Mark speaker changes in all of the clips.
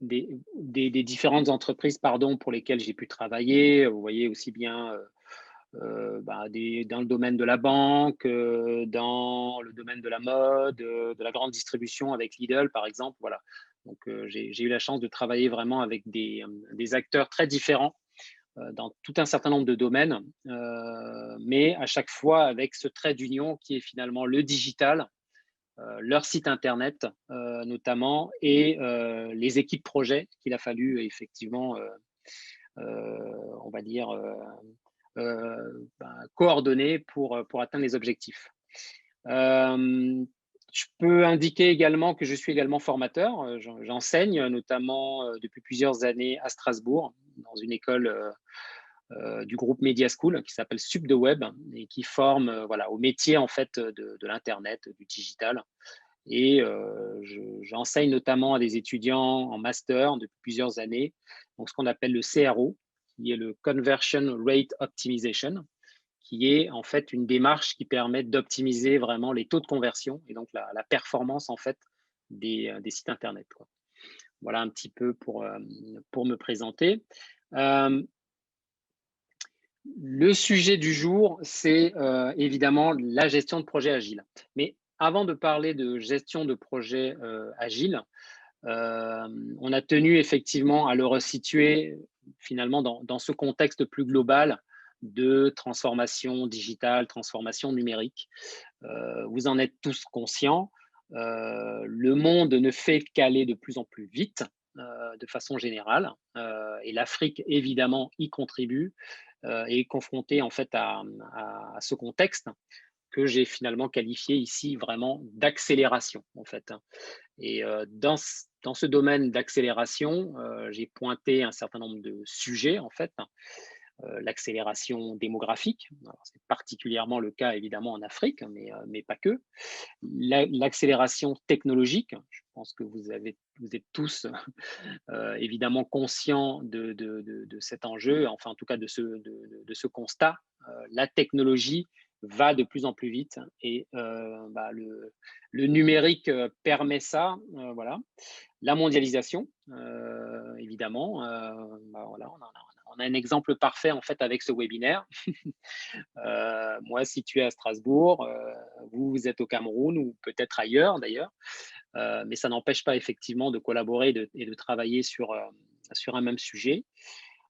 Speaker 1: des différentes entreprises, pardon, pour lesquelles j'ai pu travailler. Vous voyez aussi bien dans le domaine de la banque, dans le domaine de la mode, de la grande distribution avec Lidl, par exemple. Voilà. Donc, j'ai eu la chance de travailler vraiment avec des acteurs très différents dans tout un certain nombre de domaines, mais à chaque fois avec ce trait d'union qui est finalement le digital, leur site internet notamment, et les équipes projets qu'il a fallu effectivement, on va dire, coordonner pour atteindre les objectifs. Je peux indiquer également que je suis également formateur. J'enseigne notamment depuis plusieurs années à Strasbourg, dans une école du groupe Media School qui s'appelle Sub de Web et qui forme voilà, au métier en fait de l'Internet, du digital. Et j'enseigne notamment à des étudiants en master depuis plusieurs années, donc ce qu'on appelle le CRO, qui est le Conversion Rate Optimization, qui est en fait une démarche qui permet d'optimiser vraiment les taux de conversion et donc la performance en fait des sites internet, quoi. Voilà un petit peu pour me présenter. Le sujet du jour, c'est évidemment la gestion de projet agile. Mais avant de parler de gestion de projet agile, on a tenu effectivement à le resituer finalement dans ce contexte plus global de transformation digitale, transformation numérique. Vous en êtes tous conscients. Le monde ne fait qu'aller de plus en plus vite, de façon générale, et l'Afrique évidemment y contribue, et est confrontée en fait à ce contexte que j'ai finalement qualifié ici vraiment d'accélération en fait. Et dans ce domaine d'accélération, j'ai pointé un certain nombre de sujets en fait. L'accélération démographique, c'est particulièrement le cas évidemment en Afrique, mais pas que. L'accélération technologique, je pense que vous êtes tous évidemment conscients de cet enjeu, enfin en tout cas de ce constat. La technologie va de plus en plus vite et le numérique permet ça. Voilà. La mondialisation, évidemment. Voilà, on a un exemple parfait en fait avec ce webinaire. Moi, situé à Strasbourg, vous êtes au Cameroun ou peut-être ailleurs d'ailleurs, mais ça n'empêche pas effectivement de collaborer et de travailler sur un même sujet.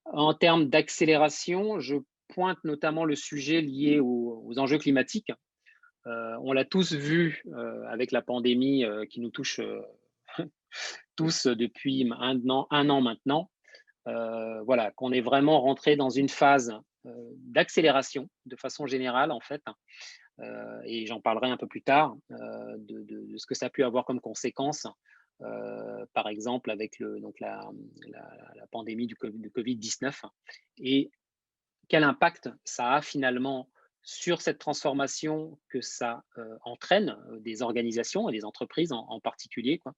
Speaker 1: En termes d'accélération, je pointe notamment le sujet lié aux enjeux climatiques. On l'a tous vu avec la pandémie qui nous touche tous depuis un an maintenant. Voilà, qu'on est vraiment rentré dans une phase d'accélération de façon générale en fait, et j'en parlerai un peu plus tard de ce que ça a pu avoir comme conséquence, par exemple avec la pandémie du Covid-19 et quel impact ça a finalement sur cette transformation que ça entraîne des organisations et des entreprises en particulier, quoi.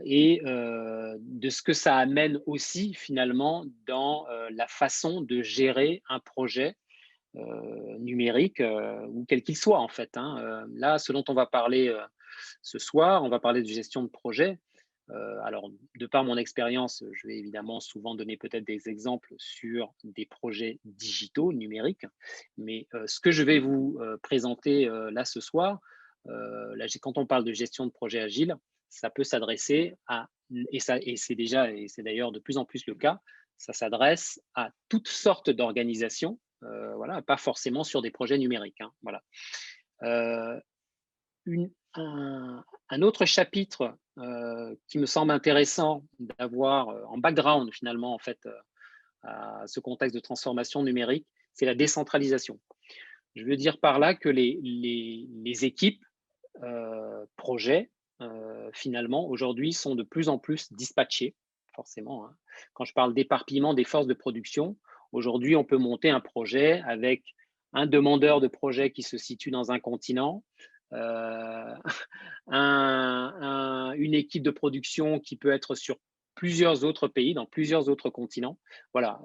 Speaker 1: Et de ce que ça amène aussi finalement dans la façon de gérer un projet numérique ou quel qu'il soit en fait, hein. Là, ce dont on va parler ce soir, on va parler de gestion de projet. Alors, de par mon expérience, je vais évidemment souvent donner peut-être des exemples sur des projets digitaux, numériques, mais ce que je vais vous présenter là ce soir, là, quand on parle de gestion de projet agile, ça peut s'adresser à, et c'est d'ailleurs de plus en plus le cas, ça s'adresse à toutes sortes d'organisations, voilà, pas forcément sur des projets numériques, hein, voilà. Euh, un autre chapitre qui me semble intéressant d'avoir en background finalement en fait à ce contexte de transformation numérique, c'est la décentralisation. Je veux dire par là que les équipes projets finalement aujourd'hui sont de plus en plus dispatchées, forcément, hein. Quand je parle d'éparpillement des forces de production, aujourd'hui on peut monter un projet avec un demandeur de projet qui se situe dans un continent, euh, une équipe de production qui peut être sur plusieurs autres pays, dans plusieurs autres continents. Voilà,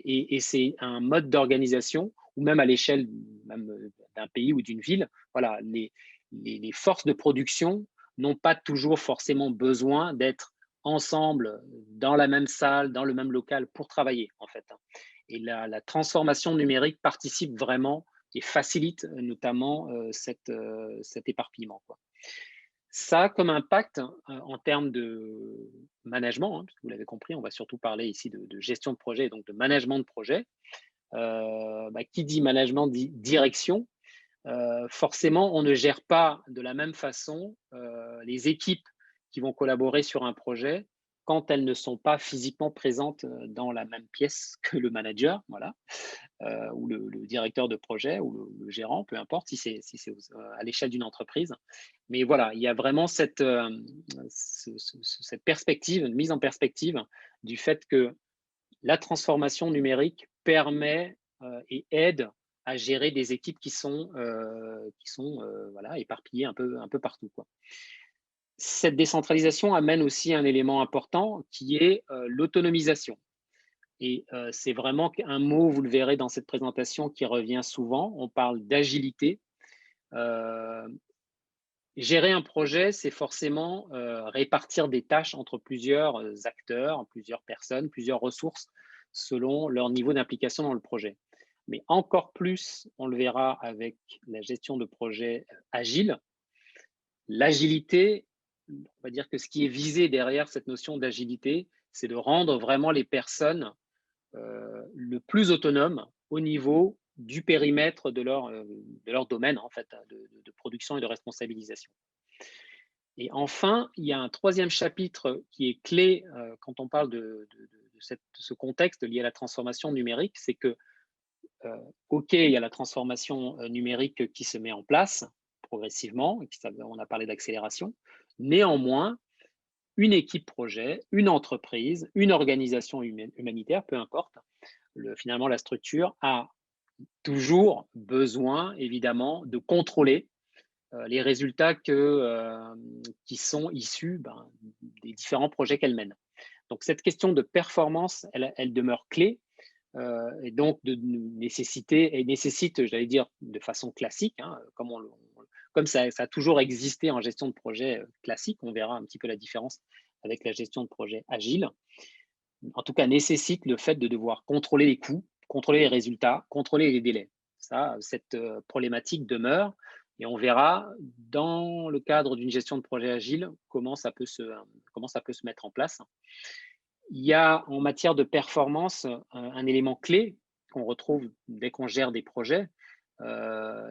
Speaker 1: et c'est un mode d'organisation, ou même à l'échelle même d'un pays ou d'une ville. Voilà, les forces de production n'ont pas toujours forcément besoin d'être ensemble dans la même salle, dans le même local pour travailler, en fait, hein. Et la transformation numérique participe vraiment et facilite notamment cet éparpillement, quoi. Ça a comme impact en termes de management, hein, puisque vous l'avez compris, on va surtout parler ici de gestion de projet et donc de management de projet. Qui dit management dit direction. Forcément, on ne gère pas de la même façon les équipes qui vont collaborer sur un projet quand elles ne sont pas physiquement présentes dans la même pièce que le manager, voilà, ou le directeur de projet ou le gérant, peu importe si c'est à l'échelle d'une entreprise. Mais voilà, il y a vraiment cette perspective, une mise en perspective du fait que la transformation numérique permet et aide à gérer des équipes qui sont voilà, éparpillées un peu partout, quoi. Cette décentralisation amène aussi un élément important qui est l'autonomisation. Et c'est vraiment un mot, vous le verrez dans cette présentation, qui revient souvent. On parle d'agilité. Euh, Gérer un projet, c'est forcément répartir des tâches entre plusieurs acteurs, plusieurs personnes, plusieurs ressources, selon leur niveau d'implication dans le projet. Mais encore plus, on le verra avec la gestion de projet agile. L'agilité, on va dire que ce qui est visé derrière cette notion d'agilité, c'est de rendre vraiment les personnes le plus autonomes au niveau du périmètre de leur domaine, en fait, de production et de responsabilisation. Et enfin, il y a un troisième chapitre qui est clé quand on parle de ce contexte lié à la transformation numérique, c'est que, OK, il y a la transformation numérique qui se met en place progressivement, et on a parlé d'accélération. Néanmoins, une équipe projet, une entreprise, une organisation humanitaire, peu importe, finalement la structure a toujours besoin, évidemment, de contrôler les résultats qui sont issus des différents projets qu'elle mène. Donc, cette question de performance, elle demeure clé et donc nécessite, j'allais dire, de façon classique, hein, comme ça a toujours existé en gestion de projet classique, on verra un petit peu la différence avec la gestion de projet agile. En tout cas, nécessite le fait de devoir contrôler les coûts, contrôler les résultats, contrôler les délais. Cette problématique demeure et on verra dans le cadre d'une gestion de projet agile comment ça peut se mettre en place. Il y a en matière de performance un élément clé qu'on retrouve dès qu'on gère des projets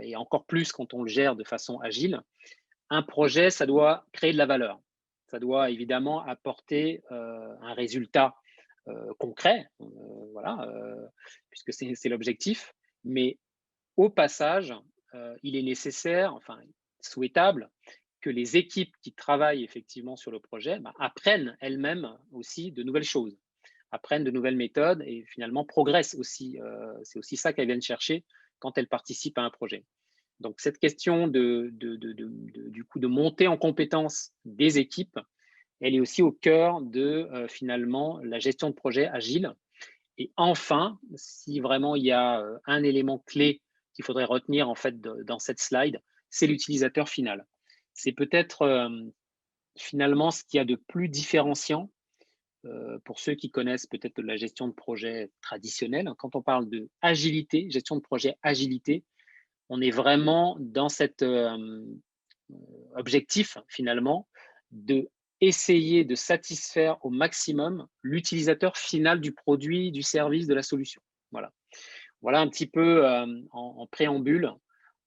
Speaker 1: et encore plus quand on le gère de façon agile. Un projet, ça doit créer de la valeur. Ça doit évidemment apporter un résultat concret, voilà, puisque c'est l'objectif. Mais au passage, il est nécessaire, enfin souhaitable, que les équipes qui travaillent effectivement sur le projet apprennent elles-mêmes aussi de nouvelles choses, apprennent de nouvelles méthodes et finalement progressent aussi. C'est aussi ça qu'elles viennent chercher quand elles participent à un projet. Donc, cette question du coup de monter en compétence des équipes, elle est aussi au cœur de finalement la gestion de projet agile. Et enfin, si vraiment il y a un élément clé qu'il faudrait retenir en fait dans cette slide, c'est l'utilisateur final. C'est peut-être finalement ce qu'il y a de plus différenciant pour ceux qui connaissent peut-être la gestion de projet traditionnelle. Quand on parle de agilité, gestion de projet agilité, on est vraiment dans cet objectif finalement de essayer de satisfaire au maximum l'utilisateur final du produit, du service, de la solution. Voilà, voilà un petit peu en préambule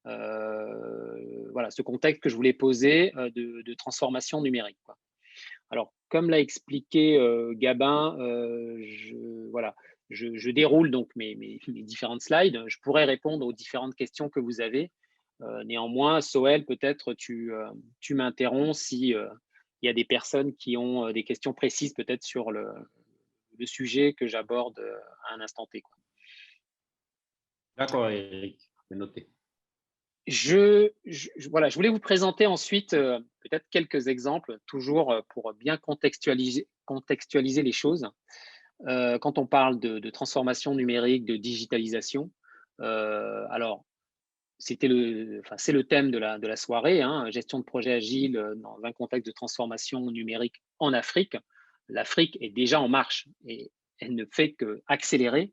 Speaker 1: voilà, ce contexte que je voulais poser de transformation numérique, quoi. Alors, comme l'a expliqué Gabin, voilà, je déroule donc mes différentes slides. Je pourrais répondre aux différentes questions que vous avez. Néanmoins, Soël, peut-être tu m'interromps si il y a des personnes qui ont des questions précises peut-être sur le sujet que j'aborde à un instant T, quoi.
Speaker 2: D'accord, Eric, c'est noté.
Speaker 1: Voilà, je voulais vous présenter ensuite peut-être quelques exemples, toujours pour bien contextualiser les choses. Quand on parle de transformation numérique, de digitalisation, alors c'est le thème de la soirée, hein, gestion de projet agile dans un contexte de transformation numérique en Afrique. L'Afrique est déjà en marche et elle ne fait qu'accélérer.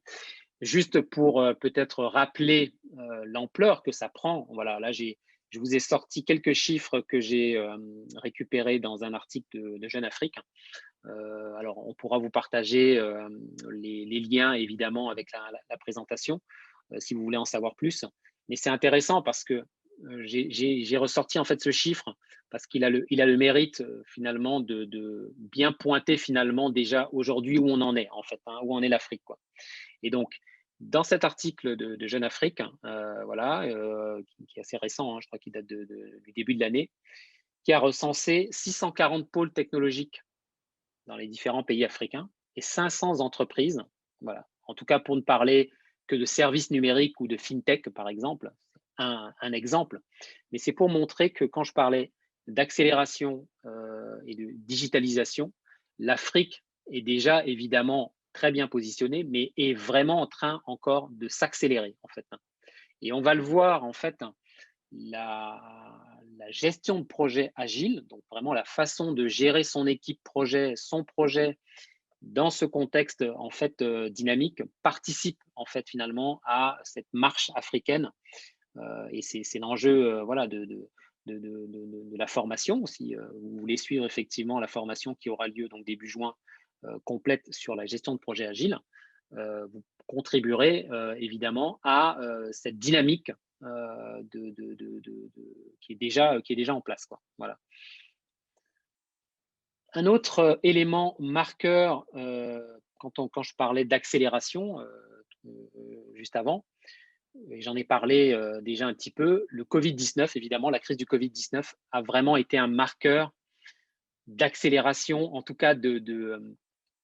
Speaker 1: Juste pour peut-être rappeler l'ampleur que ça prend, voilà, là, je vous ai sorti quelques chiffres que j'ai récupérés dans un article de Jeune Afrique. Alors, on pourra vous partager les liens, évidemment, avec la présentation, si vous voulez en savoir plus. Mais c'est intéressant parce que j'ai ressorti en fait ce chiffre parce qu'il a le mérite finalement de bien pointer finalement déjà aujourd'hui où on en est en fait, hein, où en est l'Afrique, quoi. Et donc, dans cet article de Jeune Afrique, voilà, qui est assez récent, hein, je crois qu'il date du début de l'année, qui a recensé 640 pôles technologiques dans les différents pays africains et 500 entreprises. Voilà. En tout cas, pour ne parler que de services numériques ou de fintech, par exemple, un exemple. Mais c'est pour montrer que quand je parlais d'accélération et de digitalisation, l'Afrique est déjà évidemment très bien positionnée, mais est vraiment en train encore de s'accélérer, en fait. Et on va le voir, en fait, la, la gestion de projet agile, donc vraiment la façon de gérer son équipe projet, son projet dans ce contexte en fait dynamique, participe en fait finalement à cette marche africaine. Et c'est l'enjeu voilà, de la formation. Si vous voulez suivre effectivement la formation qui aura lieu donc début juin complète sur la gestion de projet agile, vous contribuerez évidemment à cette dynamique qui est déjà en place, quoi. Voilà. Un autre élément marqueur, quand je parlais d'accélération juste avant, et j'en ai parlé déjà un petit peu, le Covid-19, évidemment, la crise du Covid-19 a vraiment été un marqueur d'accélération, en tout cas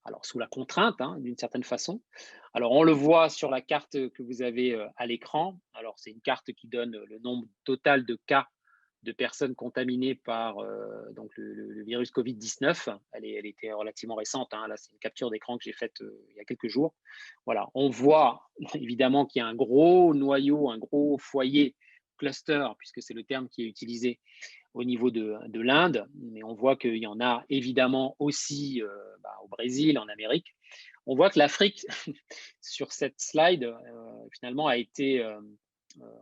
Speaker 1: alors sous la contrainte, hein, d'une certaine façon. Alors, on le voit sur la carte que vous avez à l'écran. Alors, c'est une carte qui donne le nombre total de cas de personnes contaminées par donc le virus Covid-19. Elle était relativement récente, hein. Là, c'est une capture d'écran que j'ai faite il y a quelques jours. Voilà, on voit évidemment qu'il y a un gros noyau, un gros foyer cluster, puisque c'est le terme qui est utilisé au niveau de l'Inde, mais on voit qu'il y en a évidemment aussi au Brésil, en Amérique. On voit que l'Afrique, sur cette slide, finalement, a été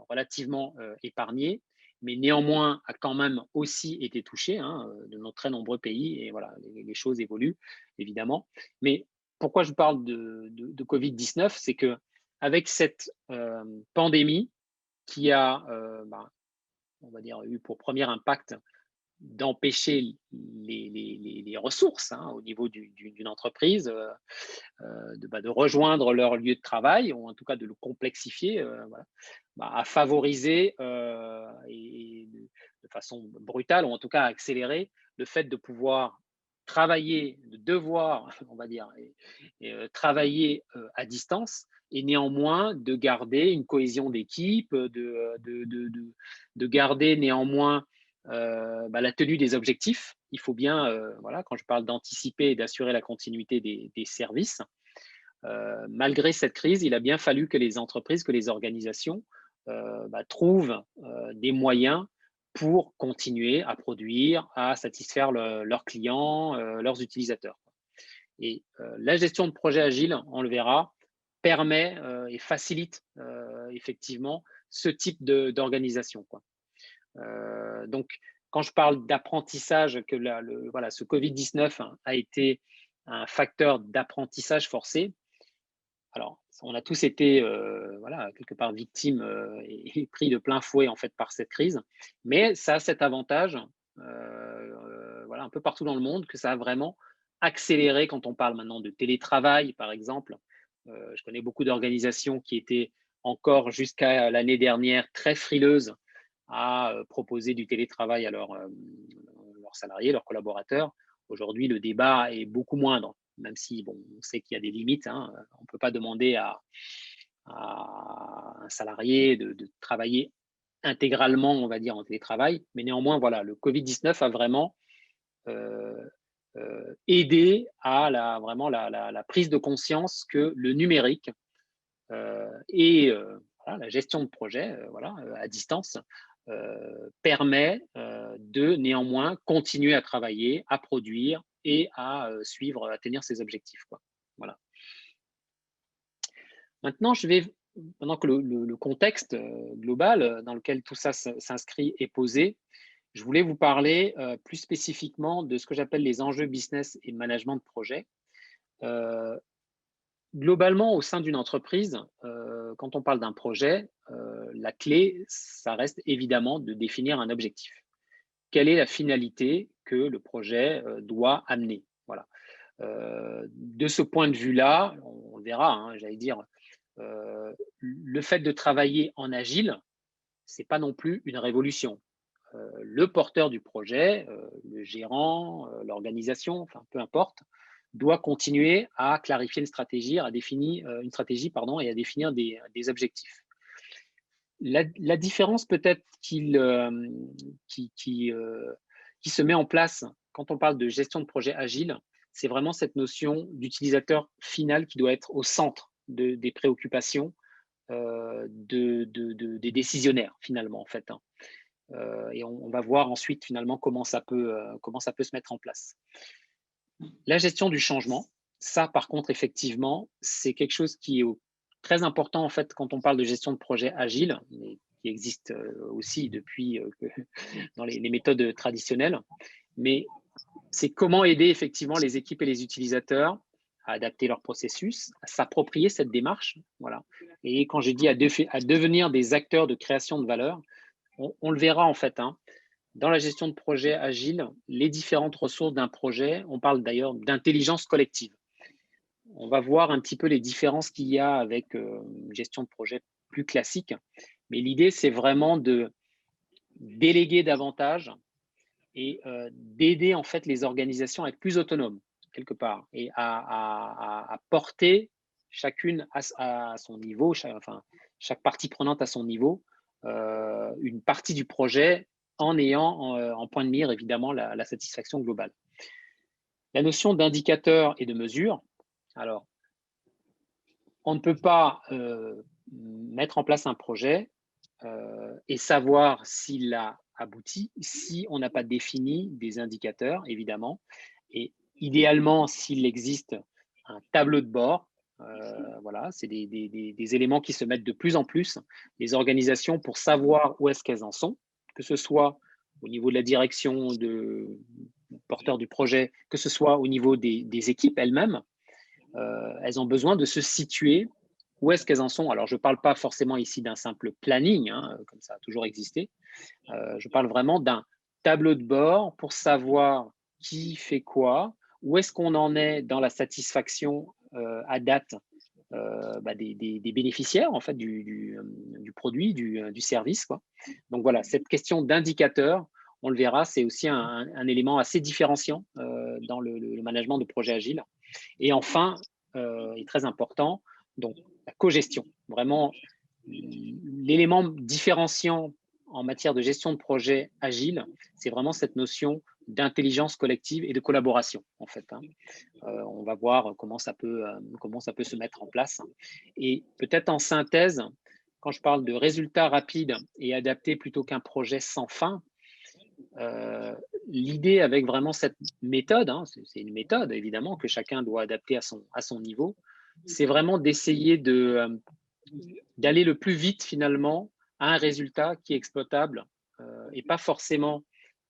Speaker 1: relativement épargnée, mais néanmoins a quand même aussi été touchée, hein, de très nombreux pays, et voilà, les choses évoluent, évidemment. Mais pourquoi je parle de Covid-19, c'est que avec cette pandémie qui a on va dire, eu pour premier impact d'empêcher les ressources hein, au niveau d'une entreprise de rejoindre leur lieu de travail, ou en tout cas de le complexifier, voilà, à favoriser et de façon brutale, ou en tout cas accélérer le fait de pouvoir travailler, de devoir, on va dire, travailler à distance, et néanmoins de garder une cohésion d'équipe, de garder néanmoins la tenue des objectifs. Il faut bien, voilà, quand je parle d'anticiper et d'assurer la continuité des services, malgré cette crise, il a bien fallu que les entreprises, que les organisations trouvent des moyens pour continuer à produire, à satisfaire leurs clients, leurs utilisateurs. Et la gestion de projet agile, on le verra, permet et facilite effectivement ce type d'organisation. Donc, quand je parle d'apprentissage, que voilà, ce Covid-19 a été un facteur d'apprentissage forcé, alors on a tous été voilà, quelque part victimes et pris de plein fouet en fait par cette crise, mais ça a cet avantage, voilà, un peu partout dans le monde, que ça a vraiment accéléré quand on parle maintenant de télétravail, par exemple. Je connais beaucoup d'organisations qui étaient encore jusqu'à l'année dernière très frileuses à proposer du télétravail à leurs salariés, leurs collaborateurs. Aujourd'hui, le débat est beaucoup moindre, même si bon, on sait qu'il y a des limites. Hein. On ne peut pas demander à un salarié de travailler intégralement, on va dire, en télétravail. Mais néanmoins, voilà, le Covid-19 a vraiment aidé à vraiment la prise de conscience que le numérique est voilà, la gestion de projet à distance permet de néanmoins continuer à travailler, à produire et à suivre, à tenir ses objectifs, quoi. Voilà. Maintenant, pendant que le contexte global dans lequel tout ça s'inscrit est posé, je voulais vous parler plus spécifiquement de ce que j'appelle les enjeux business et management de projet. Euh, Globalement, au sein d'une entreprise, quand on parle d'un projet, la clé, ça reste évidemment de définir un objectif. Quelle est la finalité que le projet doit amener? Voilà. De ce point de vue-là, on le verra, hein, j'allais dire, le fait de travailler en agile, c'est pas non plus une révolution. Le porteur du projet, le gérant, l'organisation, enfin peu importe, doit continuer à clarifier une stratégie, une stratégie pardon, et à définir des objectifs. La différence peut-être qui se met en place quand on parle de gestion de projet agile, c'est vraiment cette notion d'utilisateur final qui doit être au centre des préoccupations des décisionnaires finalement en fait, hein. Et on va voir ensuite finalement comment ça peut se mettre en place. La gestion du changement, ça par contre effectivement, c'est quelque chose qui est très important en fait quand on parle de gestion de projet agile, mais qui existe aussi depuis dans les méthodes traditionnelles. Mais c'est comment aider effectivement les équipes et les utilisateurs à adapter leur processus, à s'approprier cette démarche. Voilà. Et quand je dis à devenir des acteurs de création de valeur, on le verra en fait, hein. Dans la gestion de projet agile, les différentes ressources d'un projet, on parle d'ailleurs d'intelligence collective. On va voir un petit peu les différences qu'il y a avec une gestion de projet plus classique. Mais l'idée, c'est vraiment de déléguer davantage et d'aider en fait les organisations à être plus autonomes quelque part et à porter chacune à son niveau, chaque partie prenante à son niveau, une partie du projet en ayant en point de mire évidemment la satisfaction globale. La notion d'indicateur et de mesure, alors on ne peut pas mettre en place un projet et savoir s'il a abouti si on n'a pas défini des indicateurs, évidemment. Et idéalement, s'il existe un tableau de bord, voilà, c'est des éléments qui se mettent de plus en plus, les organisations, pour savoir où est-ce qu'elles en sont, que ce soit au niveau de la direction de porteur du projet, que ce soit au niveau des équipes elles-mêmes. Elles ont besoin de se situer où est-ce qu'elles en sont. Alors, je ne parle pas forcément ici d'un simple planning, hein, comme ça a toujours existé. Je parle vraiment d'un tableau de bord pour savoir qui fait quoi, où est-ce qu'on en est dans la satisfaction à date des bénéficiaires en fait du produit, du service, quoi. Donc voilà, cette question d'indicateur, on le verra, c'est aussi un élément assez différenciant dans le management de projet agile. Et enfin, et très important, donc la cogestion. Vraiment, l'élément différenciant en matière de gestion de projet agile, c'est vraiment cette notion d'intelligence collective et de collaboration, en fait, hein. On va voir comment ça peut se mettre en place. Et peut-être en synthèse, quand je parle de résultats rapides et adaptés plutôt qu'un projet sans fin, l'idée avec vraiment cette méthode, hein, c'est une méthode évidemment que chacun doit adapter à son niveau, c'est vraiment d'essayer d'aller le plus vite finalement à un résultat qui est exploitable et pas forcément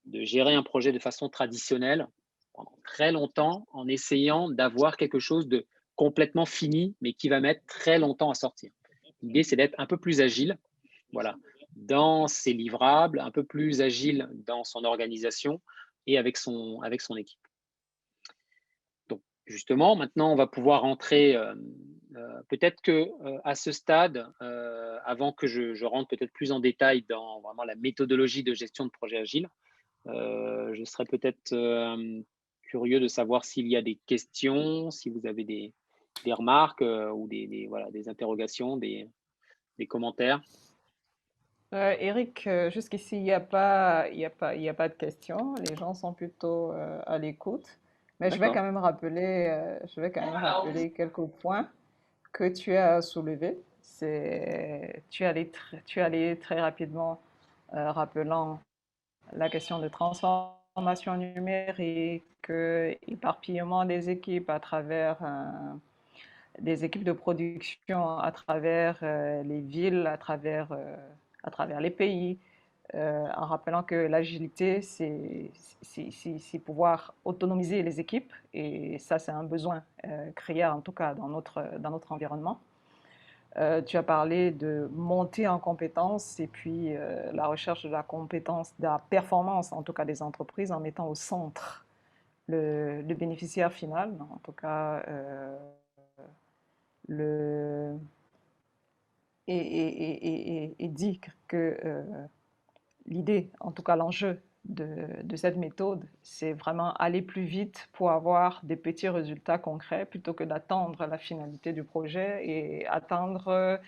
Speaker 1: de gérer un projet de façon traditionnelle pendant très longtemps en essayant d'avoir quelque chose de complètement fini mais qui va mettre très longtemps à sortir. L'idée, c'est d'être un peu plus agile, voilà, dans ses livrables, un peu plus agile dans son organisation et avec son équipe. Donc, justement, maintenant, on va pouvoir rentrer, peut-être que à ce stade, avant que je rentre peut-être plus en détail dans vraiment la méthodologie de gestion de projet agile, je serais peut-être curieux de savoir s'il y a des questions, si vous avez des remarques ou voilà, des interrogations, des commentaires.
Speaker 3: Eric, jusqu'ici, il y a pas de questions. Les gens sont plutôt à l'écoute. Mais
Speaker 1: D'accord.
Speaker 3: je vais quand même rappeler quelques points que tu as soulevés. tu allais très rapidement rappelant la question de transformation numérique, éparpillement des équipes à travers des équipes de production, à travers les villes, à travers les pays, en rappelant que l'agilité, c'est pouvoir autonomiser les équipes, et ça, c'est un besoin créé en tout cas dans notre environnement. Tu as parlé de monter en compétences et puis la recherche de la compétence, de la performance en tout cas des entreprises en mettant au centre le bénéficiaire final, en tout cas le, et dit que l'idée, en tout cas l'enjeu de cette méthode, c'est vraiment aller plus vite pour avoir des petits résultats concrets plutôt que d'attendre la finalité du projet et attendre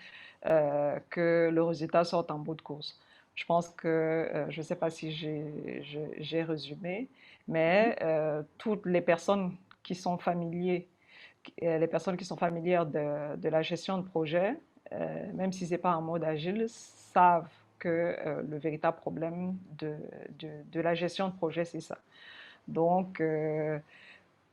Speaker 3: que le résultat sorte en bout de course. Je pense que, je ne sais pas si j'ai résumé, mais toutes les personnes qui sont les personnes qui sont familières de la gestion de projet, même si ce n'est pas en mode agile, savent que le véritable problème de la gestion de projet, c'est ça. Donc,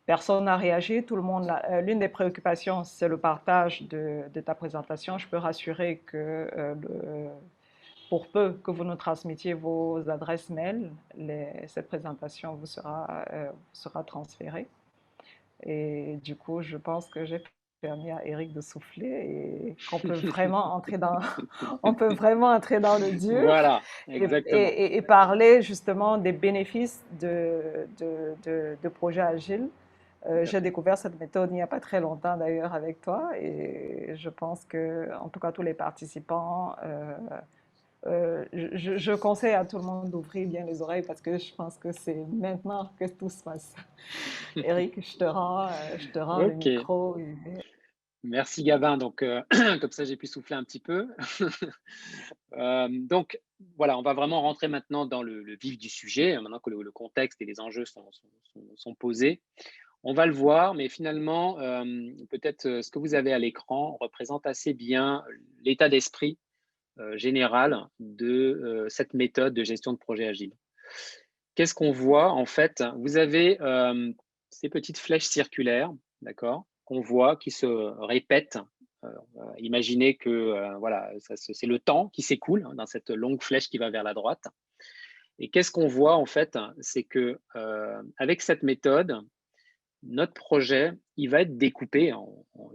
Speaker 3: personne n'a réagi, tout le monde. L'une des préoccupations, c'est le partage de ta présentation. Je peux rassurer que pour peu que vous nous transmettiez vos adresses mail, cette présentation sera transférée. Et du coup, je pense que j'ai permis à Eric de souffler et qu'on peut vraiment entrer on peut vraiment entrer dans le dur
Speaker 1: Voilà, exactement.
Speaker 3: et parler justement des bénéfices de projets agiles. J'ai découvert cette méthode il n'y a pas très longtemps d'ailleurs avec toi, et je pense que, en tout cas, tous les participants, je conseille à tout le monde d'ouvrir bien les oreilles parce que je pense que c'est maintenant que tout se passe. Eric, je te rends le
Speaker 1: Ok,
Speaker 3: micro.
Speaker 1: merci Gavin. Donc, comme ça, j'ai pu souffler un petit peu. Donc, voilà, on va vraiment rentrer maintenant dans le vif du sujet, maintenant que le contexte et les enjeux sont posés. On va le voir, mais finalement, peut-être ce que vous avez à l'écran représente assez bien l'état d'esprit général de cette méthode de gestion de projet agile. Qu'est-ce qu'on voit en fait? Vous avez ces petites flèches circulaires, d'accord, qu'on voit qui se répètent. Imaginez que voilà, c'est le temps qui s'écoule dans cette longue flèche qui va vers la droite. Et qu'est-ce qu'on voit en fait? C'est que avec cette méthode, notre projet, il va être découpé.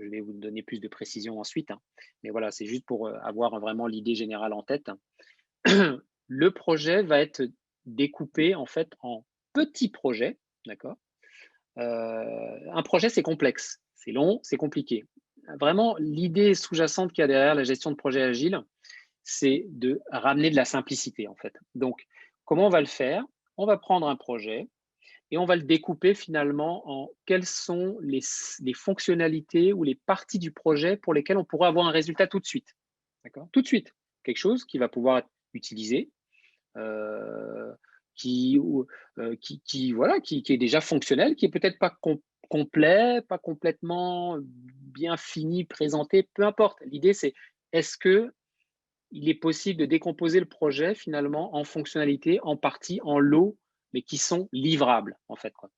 Speaker 1: Je vais vous donner plus de précision ensuite, hein, mais voilà, c'est juste pour avoir vraiment l'idée générale en tête. Le projet va être découpé en fait en petits projets, d'accord. Un projet, c'est complexe, c'est long, c'est compliqué. Vraiment, l'idée sous-jacente qu'il y a derrière la gestion de projet agile, c'est de ramener de la simplicité en fait. Donc, comment on va le faire? On va prendre un projet et on va le découper finalement en quelles sont les fonctionnalités ou les parties du projet pour lesquelles on pourrait avoir un résultat tout de suite. D'accord? Tout de suite. Quelque chose qui va pouvoir être utilisé, euh, voilà, qui est déjà fonctionnel, qui est peut-être pas complet, pas complètement bien fini, présenté, peu importe. L'idée, c'est est-ce que il est possible de décomposer le projet finalement en fonctionnalités, en parties, en lots, mais qui sont livrables en fait, quoi.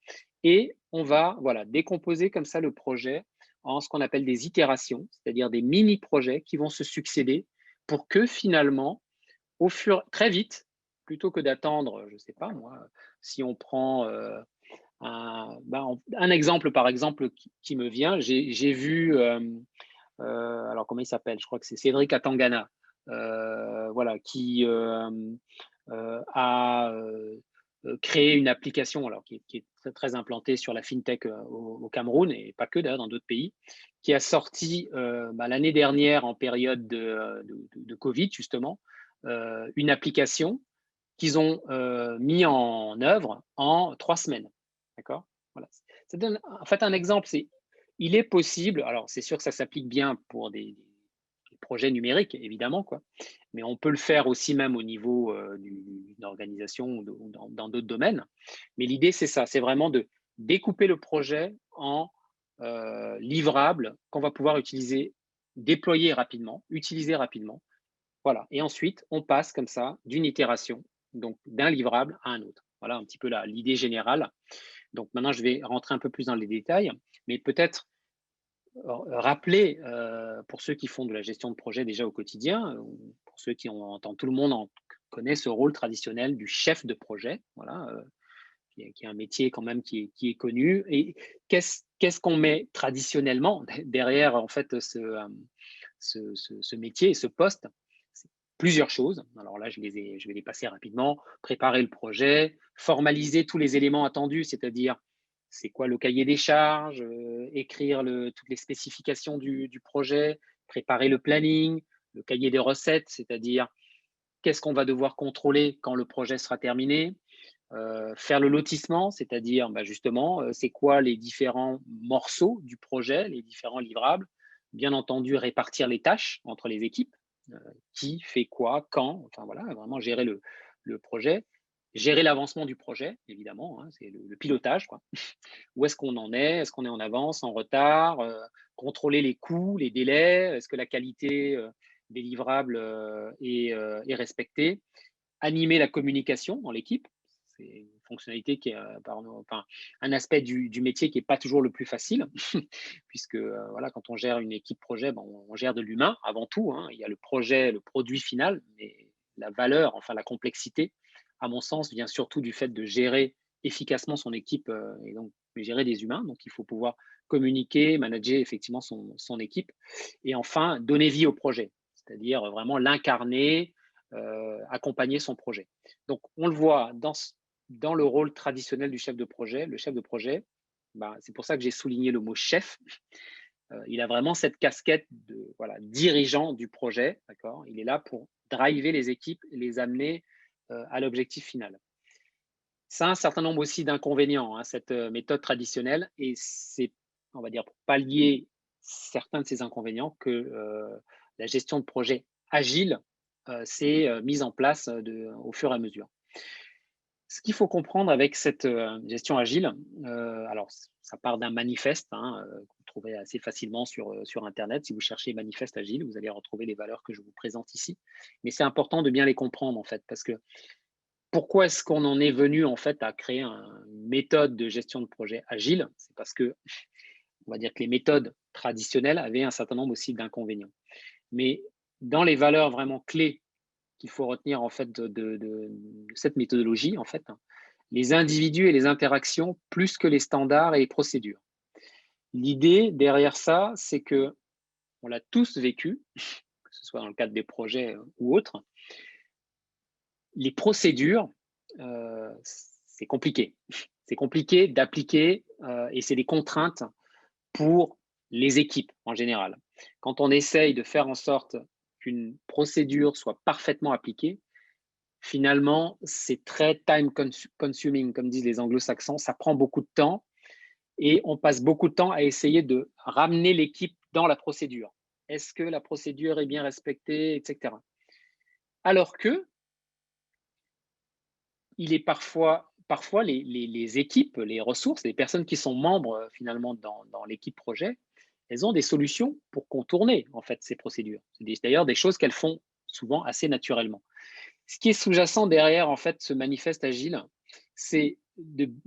Speaker 1: Et on va voilà, décomposer comme ça le projet en ce qu'on appelle des itérations, c'est-à-dire des mini-projets qui vont se succéder pour que finalement, très vite, plutôt que d'attendre, je ne sais pas moi, si on prend un exemple par exemple qui me vient, j'ai vu, alors comment il s'appelle? Je crois que c'est Cédric Atangana, voilà, qui a créé une application alors, qui est très, très implantée sur la fintech au Cameroun et pas que d'ailleurs dans d'autres pays, qui a sorti l'année dernière en période de Covid justement, une application qu'ils ont mis en œuvre en 3 semaines. D'accord? Voilà. Ça donne en fait un exemple, il est possible, alors c'est sûr que ça s'applique bien pour des projets numériques, évidemment, quoi, mais on peut le faire aussi même au niveau d'une organisation ou dans d'autres domaines. Mais l'idée, c'est ça, c'est vraiment de découper le projet en livrables qu'on va pouvoir utiliser déployer rapidement, utiliser rapidement. Voilà. Et ensuite, on passe comme ça d'une itération, donc d'un livrable à un autre. Voilà un petit peu l'idée générale. Donc maintenant, je vais rentrer un peu plus dans les détails, mais peut-être rappeler pour ceux qui font de la gestion de projet déjà au quotidien, pour ceux qui ont entend tout le monde connaît ce rôle traditionnel du chef de projet, voilà, qui est un métier quand même qui est connu. Et qu'est-ce qu'on met traditionnellement derrière en fait ce métier et ce poste? C'est plusieurs choses. Alors là, je vais les passer rapidement. Préparer le projet, formaliser tous les éléments attendus, c'est-à-dire c'est quoi le cahier des charges, écrire toutes les spécifications du projet, préparer le planning, le cahier des recettes, c'est-à-dire qu'est-ce qu'on va devoir contrôler quand le projet sera terminé, faire le lotissement, c'est-à-dire justement, c'est quoi les différents morceaux du projet, les différents livrables. Bien entendu, répartir les tâches entre les équipes, qui fait quoi, quand, enfin voilà, vraiment gérer le projet. Gérer l'avancement du projet, évidemment, hein, c'est le pilotage, quoi. Où est-ce qu'on en est? Est-ce qu'on est en avance, en retard? Contrôler les coûts, les délais. Est-ce que la qualité des livrables est respectée? Animer la communication dans l'équipe. C'est une fonctionnalité qui est enfin, un aspect du métier qui n'est pas toujours le plus facile, puisque voilà, quand on gère une équipe projet, on gère de l'humain avant tout, hein. Il y a le projet, le produit final, mais la valeur, enfin la complexité, à mon sens, vient surtout du fait de gérer efficacement son équipe et donc gérer des humains. Donc il faut pouvoir communiquer, manager effectivement son équipe. Et enfin, donner vie au projet, c'est-à-dire vraiment l'incarner, accompagner son projet. Donc, on le voit dans le rôle traditionnel du chef de projet. Le chef de projet, c'est pour ça que j'ai souligné le mot chef. Il a vraiment cette casquette de voilà, dirigeant du projet. D'accord. Il est là pour driver les équipes et les amener à l'objectif final. Ça a un certain nombre aussi d'inconvénients, hein, cette méthode traditionnelle, et c'est, on va dire, pour pallier certains de ces inconvénients que la gestion de projet agile s'est mise en place au fur et à mesure. Ce qu'il faut comprendre avec cette gestion agile, alors ça part d'un manifeste hein, que vous trouvez assez facilement sur Internet. Si vous cherchez manifeste agile, vous allez retrouver les valeurs que je vous présente ici. Mais c'est important de bien les comprendre en fait, parce que pourquoi est-ce qu'on en est venu en fait à créer une méthode de gestion de projet agile? C'est parce que, on va dire que les méthodes traditionnelles avaient un certain nombre aussi d'inconvénients. Mais dans les valeurs vraiment clés qu'il faut retenir en fait de cette méthodologie, en fait, les individus et les interactions plus que les standards et les procédures. L'idée derrière ça, c'est que on l'a tous vécu, que ce soit dans le cadre des projets ou autres. Les procédures, c'est compliqué. C'est compliqué d'appliquer et c'est des contraintes pour les équipes en général. Quand on essaye de faire en sorte qu'une procédure soit parfaitement appliquée, finalement, c'est très time consuming, comme disent les anglo-saxons. Ça prend beaucoup de temps et on passe beaucoup de temps à essayer de ramener l'équipe dans la procédure. Est-ce que la procédure est bien respectée, etc. Alors que il est parfois les équipes, les ressources, les personnes qui sont membres finalement dans l'équipe projet, elles ont des solutions pour contourner en fait ces procédures. C'est d'ailleurs des choses qu'elles font souvent assez naturellement. Ce qui est sous-jacent derrière en fait ce manifeste agile, c'est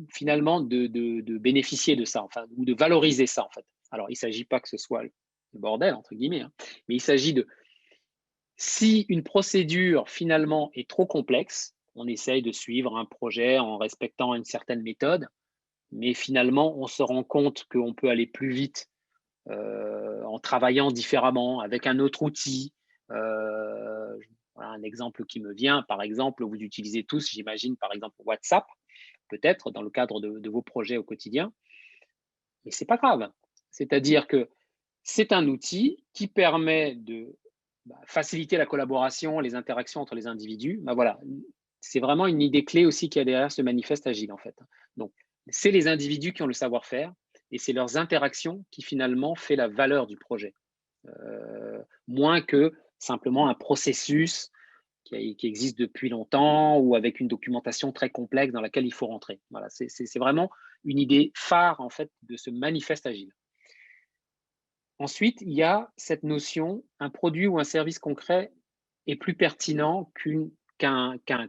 Speaker 1: finalement de bénéficier de ça, enfin, ou de valoriser ça en fait. Alors il ne s'agit pas que ce soit le bordel entre guillemets, hein, mais il s'agit de si une procédure finalement est trop complexe, on essaye de suivre un projet en respectant une certaine méthode, mais finalement on se rend compte qu'on peut aller plus vite en travaillant différemment avec un autre outil. Voilà un exemple qui me vient, par exemple, vous utilisez tous, j'imagine, par exemple WhatsApp, peut-être dans le cadre de vos projets au quotidien, mais c'est pas grave. C'est-à-dire que c'est un outil qui permet de faciliter la collaboration, les interactions entre les individus. Voilà, c'est vraiment une idée clé aussi qu'il y a derrière ce manifeste agile en fait. Donc, c'est les individus qui ont le savoir-faire et c'est leurs interactions qui finalement fait la valeur du projet, moins que simplement un processus qui existe depuis longtemps ou avec une documentation très complexe dans laquelle il faut rentrer. Voilà, c'est vraiment une idée phare en fait de ce manifeste agile. Ensuite, il y a cette notion, un produit ou un service concret est plus pertinent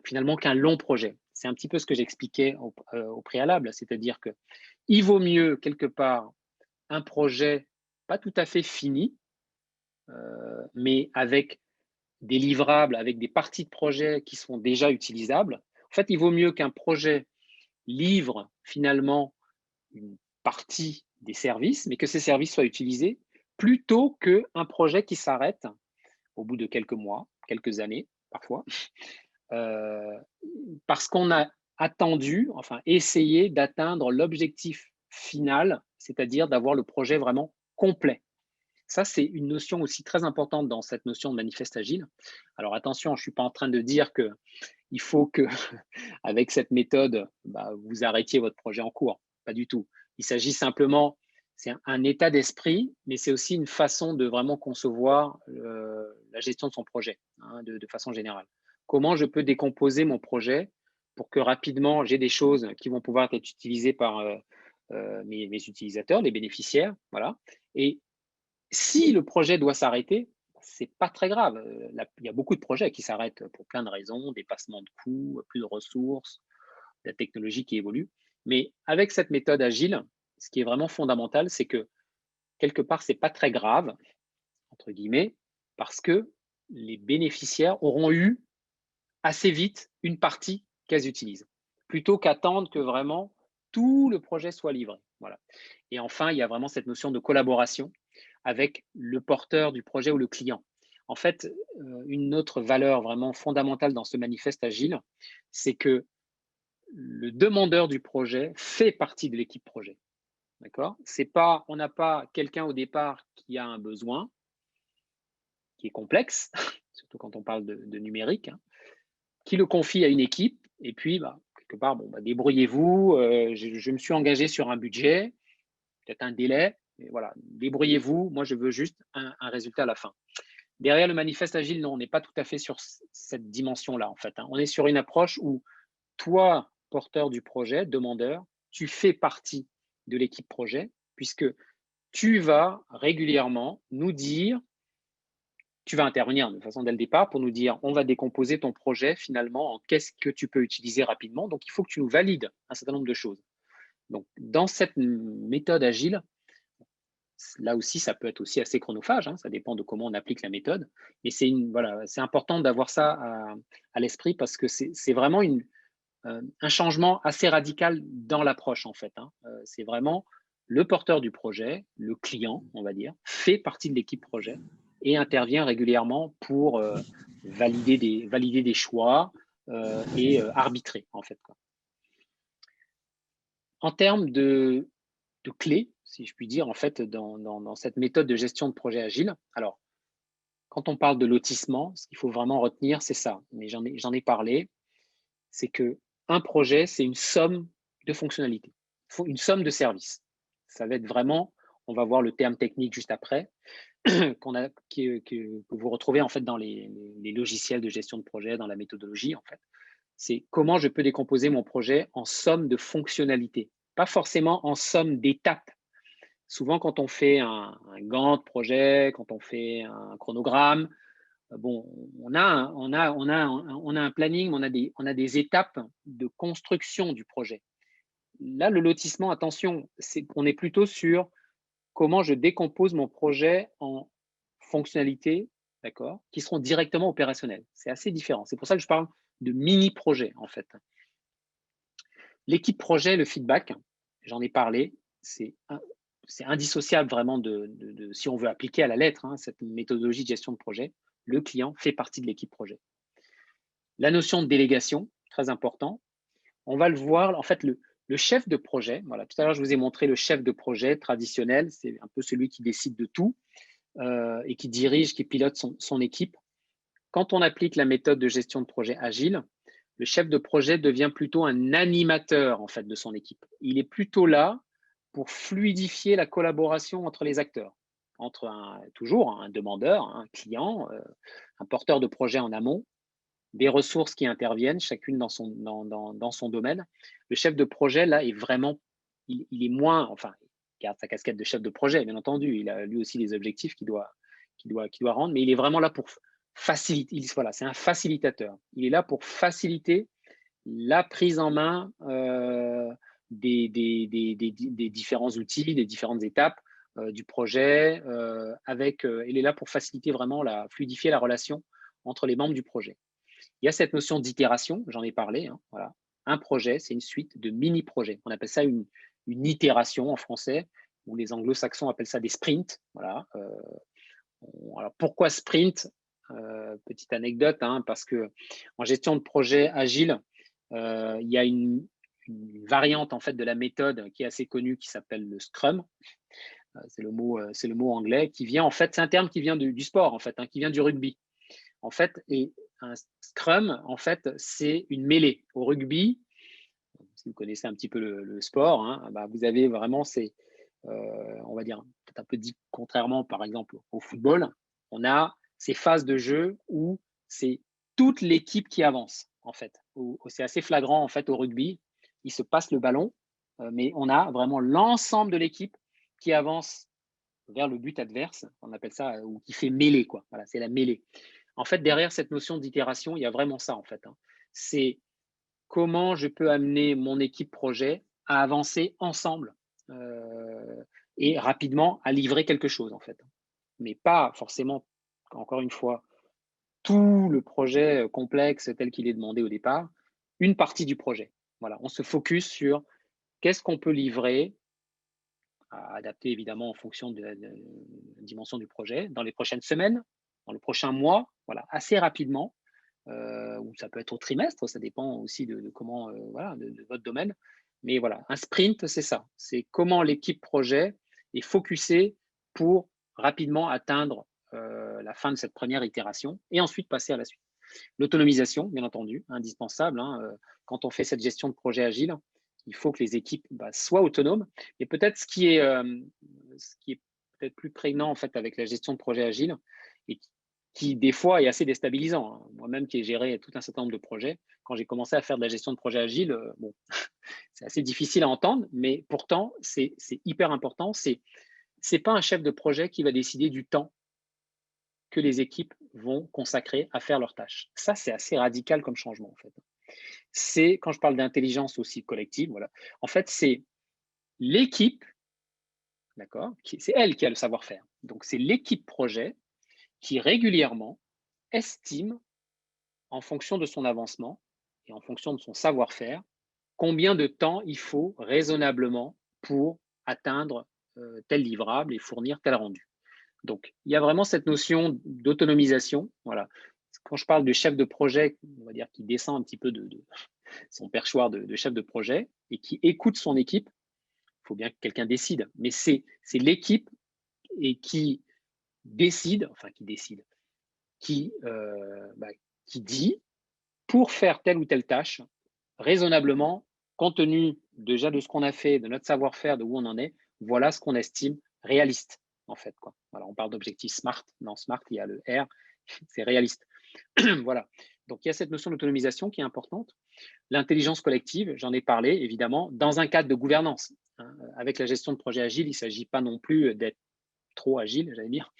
Speaker 1: finalement qu'un long projet. C'est un petit peu ce que j'expliquais au préalable, c'est-à-dire que il vaut mieux quelque part un projet pas tout à fait fini, mais avec des livrables, avec des parties de projet qui sont déjà utilisables. En fait, il vaut mieux qu'un projet livre finalement une partie des services, mais que ces services soient utilisés, plutôt qu'un projet qui s'arrête au bout de quelques mois, quelques années parfois, euh, parce qu'on a attendu, enfin essayé d'atteindre l'objectif final, c'est-à-dire d'avoir le projet vraiment complet. Ça, c'est une notion aussi très importante dans cette notion de manifeste agile. Alors attention, je ne suis pas en train de dire qu'il faut que, avec cette méthode, vous arrêtiez votre projet en cours. Pas du tout. Il s'agit simplement, c'est un état d'esprit, mais c'est aussi une façon de vraiment concevoir la gestion de son projet, hein, de façon générale. Comment je peux décomposer mon projet pour que rapidement, j'ai des choses qui vont pouvoir être utilisées par mes utilisateurs, les bénéficiaires, voilà. Et si le projet doit s'arrêter, c'est pas très grave. Il y a beaucoup de projets qui s'arrêtent pour plein de raisons, dépassement de coûts, plus de ressources, la technologie qui évolue. Mais avec cette méthode agile, ce qui est vraiment fondamental, c'est que quelque part, c'est pas très grave, entre guillemets, parce que les bénéficiaires auront eu assez vite une partie qu'elles utilisent, plutôt qu'attendre que vraiment tout le projet soit livré. Voilà. Et enfin, il y a vraiment cette notion de collaboration avec le porteur du projet ou le client. En fait, une autre valeur vraiment fondamentale dans ce manifeste agile, c'est que le demandeur du projet fait partie de l'équipe projet. D'accord? C'est pas, on n'a pas quelqu'un au départ qui a un besoin qui est complexe, surtout quand on parle de numérique, hein, qui le confie à une équipe et puis quelque part, débrouillez-vous, je me suis engagé sur un budget, peut-être un délai, mais voilà, débrouillez-vous, moi je veux juste un résultat à la fin. Derrière le manifeste agile, non, on n'est pas tout à fait sur cette dimension-là, en fait, hein. On est sur une approche où toi, porteur du projet, demandeur, tu fais partie de l'équipe projet, puisque tu vas régulièrement nous dire, tu vas intervenir de façon dès le départ pour nous dire, on va décomposer ton projet finalement en qu'est-ce que tu peux utiliser rapidement. Donc, il faut que tu nous valides un certain nombre de choses. Donc, dans cette méthode agile, là aussi, ça peut être aussi assez chronophage, hein, ça dépend de comment on applique la méthode. Mais c'est voilà, important d'avoir ça à l'esprit parce que c'est vraiment un changement assez radical dans l'approche, en fait, hein. C'est vraiment le porteur du projet, le client, on va dire, fait partie de l'équipe projet et intervient régulièrement pour valider des choix et arbitrer, en fait, quoi. En termes de clés, si je puis dire, en fait, dans cette méthode de gestion de projet agile, alors, quand on parle de lotissement, ce qu'il faut vraiment retenir, c'est ça, mais j'en ai parlé, c'est que un projet, c'est une somme de fonctionnalités, une somme de services. Ça va être vraiment, on va voir le terme technique juste après, que vous retrouvez en fait dans les logiciels de gestion de projet, dans la méthodologie en fait. C'est comment je peux décomposer mon projet en somme de fonctionnalités, pas forcément en somme d'étapes. Souvent, quand on fait un Gantt projet, quand on fait un chronogramme, bon, on a un planning, on a des étapes de construction du projet. Là, le lotissement, attention, on est plutôt sur comment je décompose mon projet en fonctionnalités, d'accord, qui seront directement opérationnelles. C'est assez différent. C'est pour ça que je parle de mini-projet, en fait. L'équipe projet, le feedback, j'en ai parlé, c'est indissociable vraiment si on veut appliquer à la lettre, hein, cette méthodologie de gestion de projet. Le client fait partie de l'équipe projet. La notion de délégation, très important. On va le voir, en fait, le chef de projet, voilà, tout à l'heure, je vous ai montré le chef de projet traditionnel, c'est un peu celui qui décide de tout et qui dirige, qui pilote son équipe. Quand on applique la méthode de gestion de projet agile, le chef de projet devient plutôt un animateur en fait de son équipe. Il est plutôt là pour fluidifier la collaboration entre les acteurs, entre toujours un demandeur, un client, un porteur de projet en amont, des ressources qui interviennent, chacune dans son domaine. Le chef de projet, là, est vraiment, il est moins, enfin, garde sa casquette de chef de projet, bien entendu. Il a lui aussi des objectifs qu'il doit rendre, mais il est vraiment là pour faciliter. Voilà, c'est un facilitateur. Il est là pour faciliter la prise en main des différents outils, des différentes étapes du projet. Il est là pour faciliter vraiment fluidifier la relation entre les membres du projet. Il y a cette notion d'itération, j'en ai parlé. Hein, voilà. Un projet, c'est une suite de mini-projets. On appelle ça une itération en français, ou les anglo-saxons appellent ça des sprints. Voilà. Alors pourquoi sprint? Petite anecdote, hein, parce que en gestion de projet agile, il y a une variante en fait de la méthode qui est assez connue qui s'appelle le Scrum. C'est le mot anglais qui vient en fait, c'est un terme qui vient du sport en fait, hein, qui vient du rugby. En fait, et un Scrum en fait, c'est une mêlée. Au rugby, si vous connaissez un petit peu le sport, hein, bah, vous avez vraiment on va dire peut-être un peu dit contrairement par exemple au football, on a ces phases de jeu où c'est toute l'équipe qui avance en fait. C'est assez flagrant en fait au rugby, il se passe le ballon, mais on a vraiment l'ensemble de l'équipe qui avance vers le but adverse, on appelle ça, ou qui fait mêlée, quoi. Voilà, c'est la mêlée. En fait, derrière cette notion d'itération, il y a vraiment ça en fait. Hein. C'est comment je peux amener mon équipe projet à avancer ensemble et rapidement à livrer quelque chose en fait. Mais pas forcément, encore une fois, tout le projet complexe tel qu'il est demandé au départ, une partie du projet. Voilà, on se focus sur qu'est-ce qu'on peut livrer, à adapter évidemment en fonction de la dimension du projet, dans les prochaines semaines, dans le prochain mois, voilà, assez rapidement, ou ça peut être au trimestre, ça dépend aussi de comment, voilà, de votre domaine. Mais voilà, un sprint, c'est ça. C'est comment l'équipe projet est focusée pour rapidement atteindre la fin de cette première itération et ensuite passer à la suite. L'autonomisation, bien entendu, indispensable. Hein, quand on fait cette gestion de projet agile, il faut que les équipes soient autonomes. Et peut-être ce qui est peut-être plus prégnant en fait avec la gestion de projet agile et qui des fois est assez déstabilisant. Hein. Moi-même qui ai géré tout un certain nombre de projets, quand j'ai commencé à faire de la gestion de projet agile, bon, c'est assez difficile à entendre, mais pourtant c'est hyper important. C'est pas un chef de projet qui va décider du temps que les équipes vont consacrer à faire leurs tâches. Ça, c'est assez radical comme changement, en fait. C'est, quand je parle d'intelligence aussi collective, voilà, en fait, c'est l'équipe, d'accord, c'est elle qui a le savoir-faire. Donc, c'est l'équipe projet qui régulièrement estime, en fonction de son avancement et en fonction de son savoir-faire, combien de temps il faut raisonnablement pour atteindre tel livrable et fournir tel rendu. Donc, il y a vraiment cette notion d'autonomisation. Voilà. Quand je parle de chef de projet, on va dire qui descend un petit peu de son perchoir de chef de projet et qui écoute son équipe, il faut bien que quelqu'un décide. Mais c'est l'équipe et qui décide, qui dit pour faire telle ou telle tâche, raisonnablement, compte tenu déjà de ce qu'on a fait, de notre savoir-faire, de où on en est, voilà ce qu'on estime réaliste, en fait. Quoi. Voilà, on parle d'objectif SMART. Dans SMART, il y a le R, c'est réaliste. Voilà. Donc, il y a cette notion d'autonomisation qui est importante. L'intelligence collective, j'en ai parlé, évidemment, dans un cadre de gouvernance. Hein. Avec la gestion de projet agile, il ne s'agit pas non plus d'être trop agile, j'allais dire,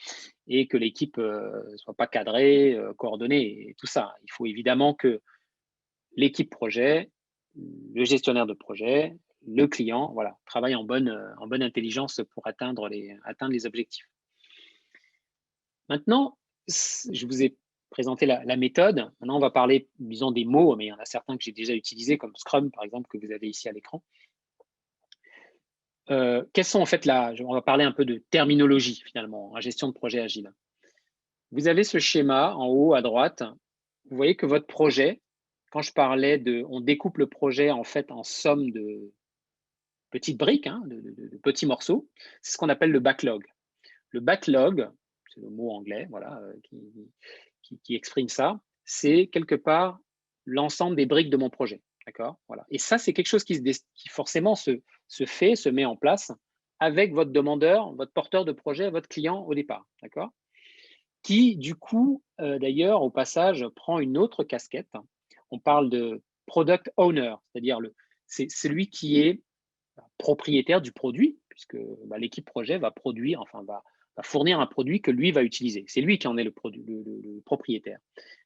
Speaker 1: et que l'équipe ne soit pas cadrée, coordonnée, et tout ça. Il faut évidemment que l'équipe projet, le gestionnaire de projet, le client, voilà, travaillent en bonne intelligence pour atteindre les objectifs. Maintenant, je vous ai présenté la méthode. Maintenant, on va parler, disons, des mots, mais il y en a certains que j'ai déjà utilisés, comme Scrum, par exemple, que vous avez ici à l'écran. Quels sont en fait on va parler un peu de terminologie, finalement, en gestion de projet agile. Vous avez ce schéma en haut à droite. Vous voyez que votre projet, quand je parlais on découpe le projet en fait en somme de petites briques, hein, de petits morceaux, c'est ce qu'on appelle le backlog. Le backlog, c'est le mot anglais, voilà, qui exprime ça, c'est quelque part l'ensemble des briques de mon projet. D'accord, voilà. Et ça, c'est quelque chose qui forcément se met en place avec votre demandeur, votre porteur de projet, votre client au départ. D'accord, qui, du coup, d'ailleurs, au passage, prend une autre casquette. On parle de product owner, c'est-à-dire c'est celui qui est propriétaire du produit, puisque l'équipe projet va produire, enfin va fournir un produit que lui va utiliser. C'est lui qui en est le propriétaire.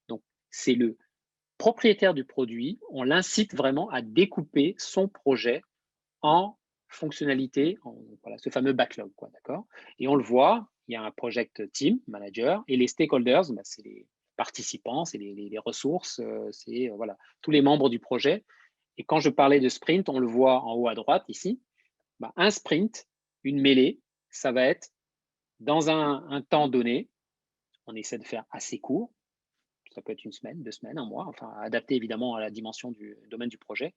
Speaker 1: Donc, c'est le propriétaire du produit, on l'incite vraiment à découper son projet en fonctionnalités, voilà, ce fameux backlog, d'accord? Et on le voit, il y a un project team manager et les stakeholders, c'est les participants, c'est les ressources, c'est voilà, tous les membres du projet. Et quand je parlais de sprint, on le voit en haut à droite ici, un sprint, une mêlée, ça va être dans un temps donné, on essaie de faire assez court, ça peut être une semaine, 2 semaines, un mois, enfin adapté évidemment à la dimension du domaine du projet.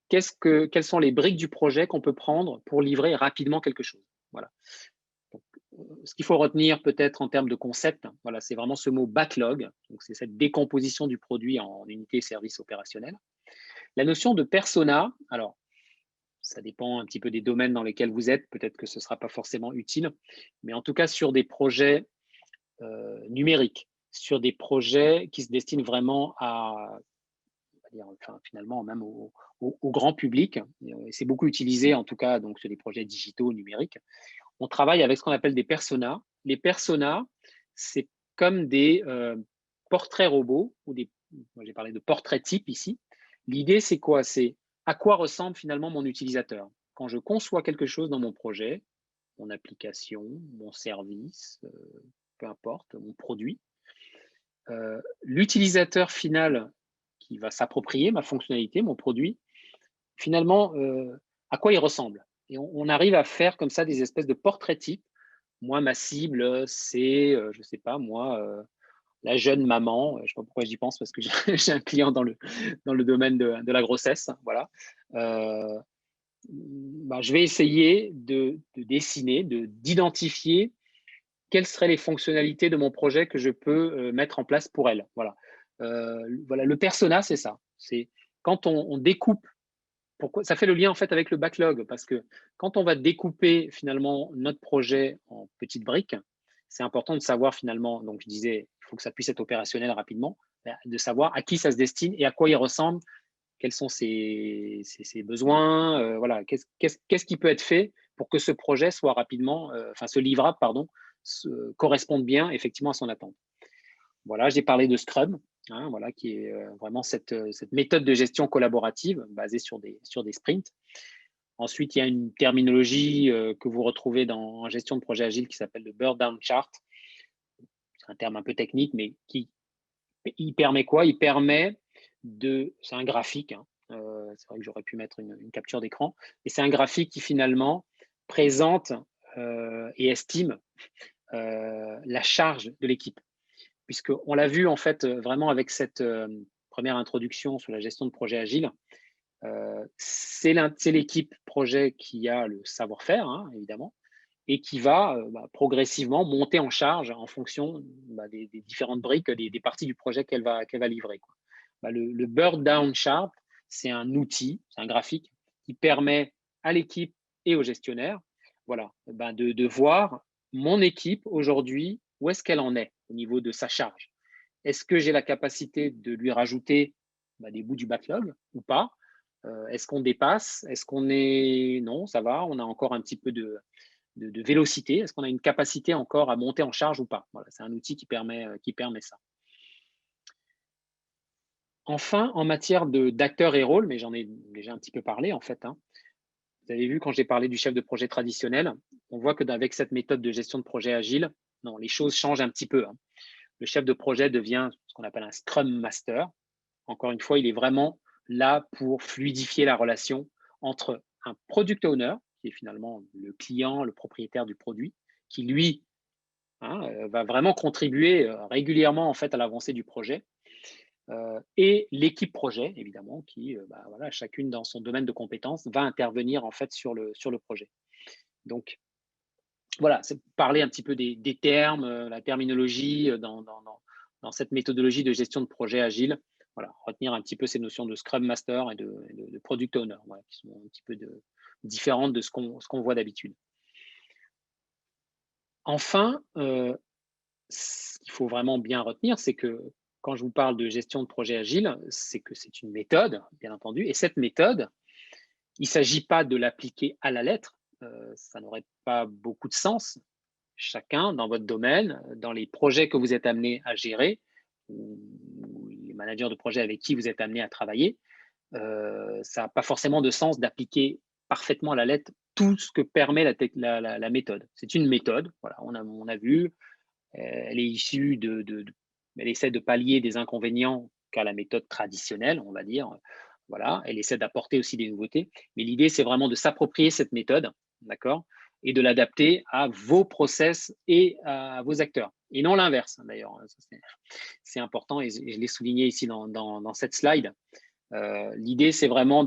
Speaker 1: Quelles sont les briques du projet qu'on peut prendre pour livrer rapidement quelque chose? Voilà. Donc, ce qu'il faut retenir peut-être en termes de concept, voilà, c'est vraiment ce mot backlog. Donc, c'est cette décomposition du produit en unités et services opérationnels. La notion de persona, alors, ça dépend un petit peu des domaines dans lesquels vous êtes. Peut-être que ce ne sera pas forcément utile. Mais en tout cas, sur des projets numériques, sur des projets qui se destinent vraiment à, enfin, finalement, même au grand public, et c'est beaucoup utilisé en tout cas donc, sur des projets digitaux, numériques. On travaille avec ce qu'on appelle des personas. Les personas, c'est comme des portraits robots, ou moi j'ai parlé de portraits types ici. L'idée, c'est quoi? C'est à quoi ressemble finalement mon utilisateur. Quand je conçois quelque chose dans mon projet, mon application, mon service, peu importe, mon produit, l'utilisateur final qui va s'approprier ma fonctionnalité, mon produit, finalement, à quoi il ressemble. Et on arrive à faire comme ça des espèces de portraits types. Moi, ma cible, c'est, je ne sais pas, moi, la jeune maman. Je ne sais pas pourquoi j'y pense, parce que j'ai un client dans le domaine de la grossesse. Voilà. Je vais essayer de dessiner, d'identifier quelles seraient les fonctionnalités de mon projet que je peux mettre en place pour elle. Voilà. Voilà, le persona, c'est ça. C'est quand on découpe. Pourquoi ça fait le lien en fait avec le backlog, parce que quand on va découper finalement notre projet en petites briques, c'est important de savoir finalement, donc je disais, il faut que ça puisse être opérationnel rapidement, de savoir à qui ça se destine et à quoi il ressemble, quels sont ses besoins, voilà, qu'est-ce qui peut être fait pour que ce projet soit rapidement, enfin ce livrable, pardon, corresponde bien effectivement à son attente. Voilà, j'ai parlé de Scrum, voilà, qui est vraiment cette méthode de gestion collaborative basée sur des sprints. Ensuite, il y a une terminologie que vous retrouvez en gestion de projet agile qui s'appelle le burn down chart. C'est un terme un peu technique, mais il permet quoi? Il permet c'est un graphique, c'est vrai que j'aurais pu mettre une capture d'écran, et c'est un graphique qui finalement présente et estime la charge de l'équipe. Puisqu'on l'a vu en fait vraiment avec cette première introduction sur la gestion de projet agile, c'est l'équipe projet qui a le savoir-faire, évidemment, et qui va progressivement monter en charge en fonction des différentes briques, des parties du projet qu'elle va livrer, quoi. Le burn down chart, c'est un outil, c'est un graphique qui permet à l'équipe et au gestionnaire, voilà, de voir mon équipe aujourd'hui, où est-ce qu'elle en est au niveau de sa charge. Est-ce que j'ai la capacité de lui rajouter des bouts du backlog ou pas? Est-ce qu'on dépasse? Est-ce qu'on est… Non, ça va, on a encore un petit peu de vélocité. Est-ce qu'on a une capacité encore à monter en charge ou pas? Voilà, c'est un outil qui permet ça. Enfin, en matière d'acteurs et rôles, mais j'en ai déjà un petit peu parlé en fait, vous avez vu quand j'ai parlé du chef de projet traditionnel, on voit qu'avec cette méthode de gestion de projet agile, non, les choses changent un petit peu. Le chef de projet devient ce qu'on appelle un Scrum Master. Encore une fois, il est vraiment là pour fluidifier la relation entre un product owner, qui est finalement le client, le propriétaire du produit, qui lui va vraiment contribuer régulièrement en fait à l'avancée du projet, et l'équipe projet, évidemment, qui, voilà, chacune dans son domaine de compétences, va intervenir en fait sur le projet. Donc, voilà, c'est parler un petit peu des termes, la terminologie dans cette méthodologie de gestion de projet agile. Voilà, retenir un petit peu ces notions de Scrum Master et de Product Owner, voilà, qui sont un petit peu différentes de ce qu'on voit d'habitude. Enfin, ce qu'il faut vraiment bien retenir, c'est que quand je vous parle de gestion de projet agile, c'est que c'est une méthode, bien entendu, et cette méthode, il ne s'agit pas de l'appliquer à la lettre. ça n'aurait pas beaucoup de sens. Chacun dans votre domaine, dans les projets que vous êtes amené à gérer, ou les managers de projets avec qui vous êtes amené à travailler, ça n'a pas forcément de sens d'appliquer parfaitement à la lettre tout ce que permet la méthode. C'est une méthode, voilà, on a vu, elle est issue elle essaie de pallier des inconvénients qu'a la méthode traditionnelle, on va dire. Voilà, elle essaie d'apporter aussi des nouveautés. Mais l'idée, c'est vraiment de s'approprier cette méthode, d'accord, et de l'adapter à vos process et à vos acteurs. Et non l'inverse, d'ailleurs. C'est important et je l'ai souligné ici dans cette slide. L'idée, c'est vraiment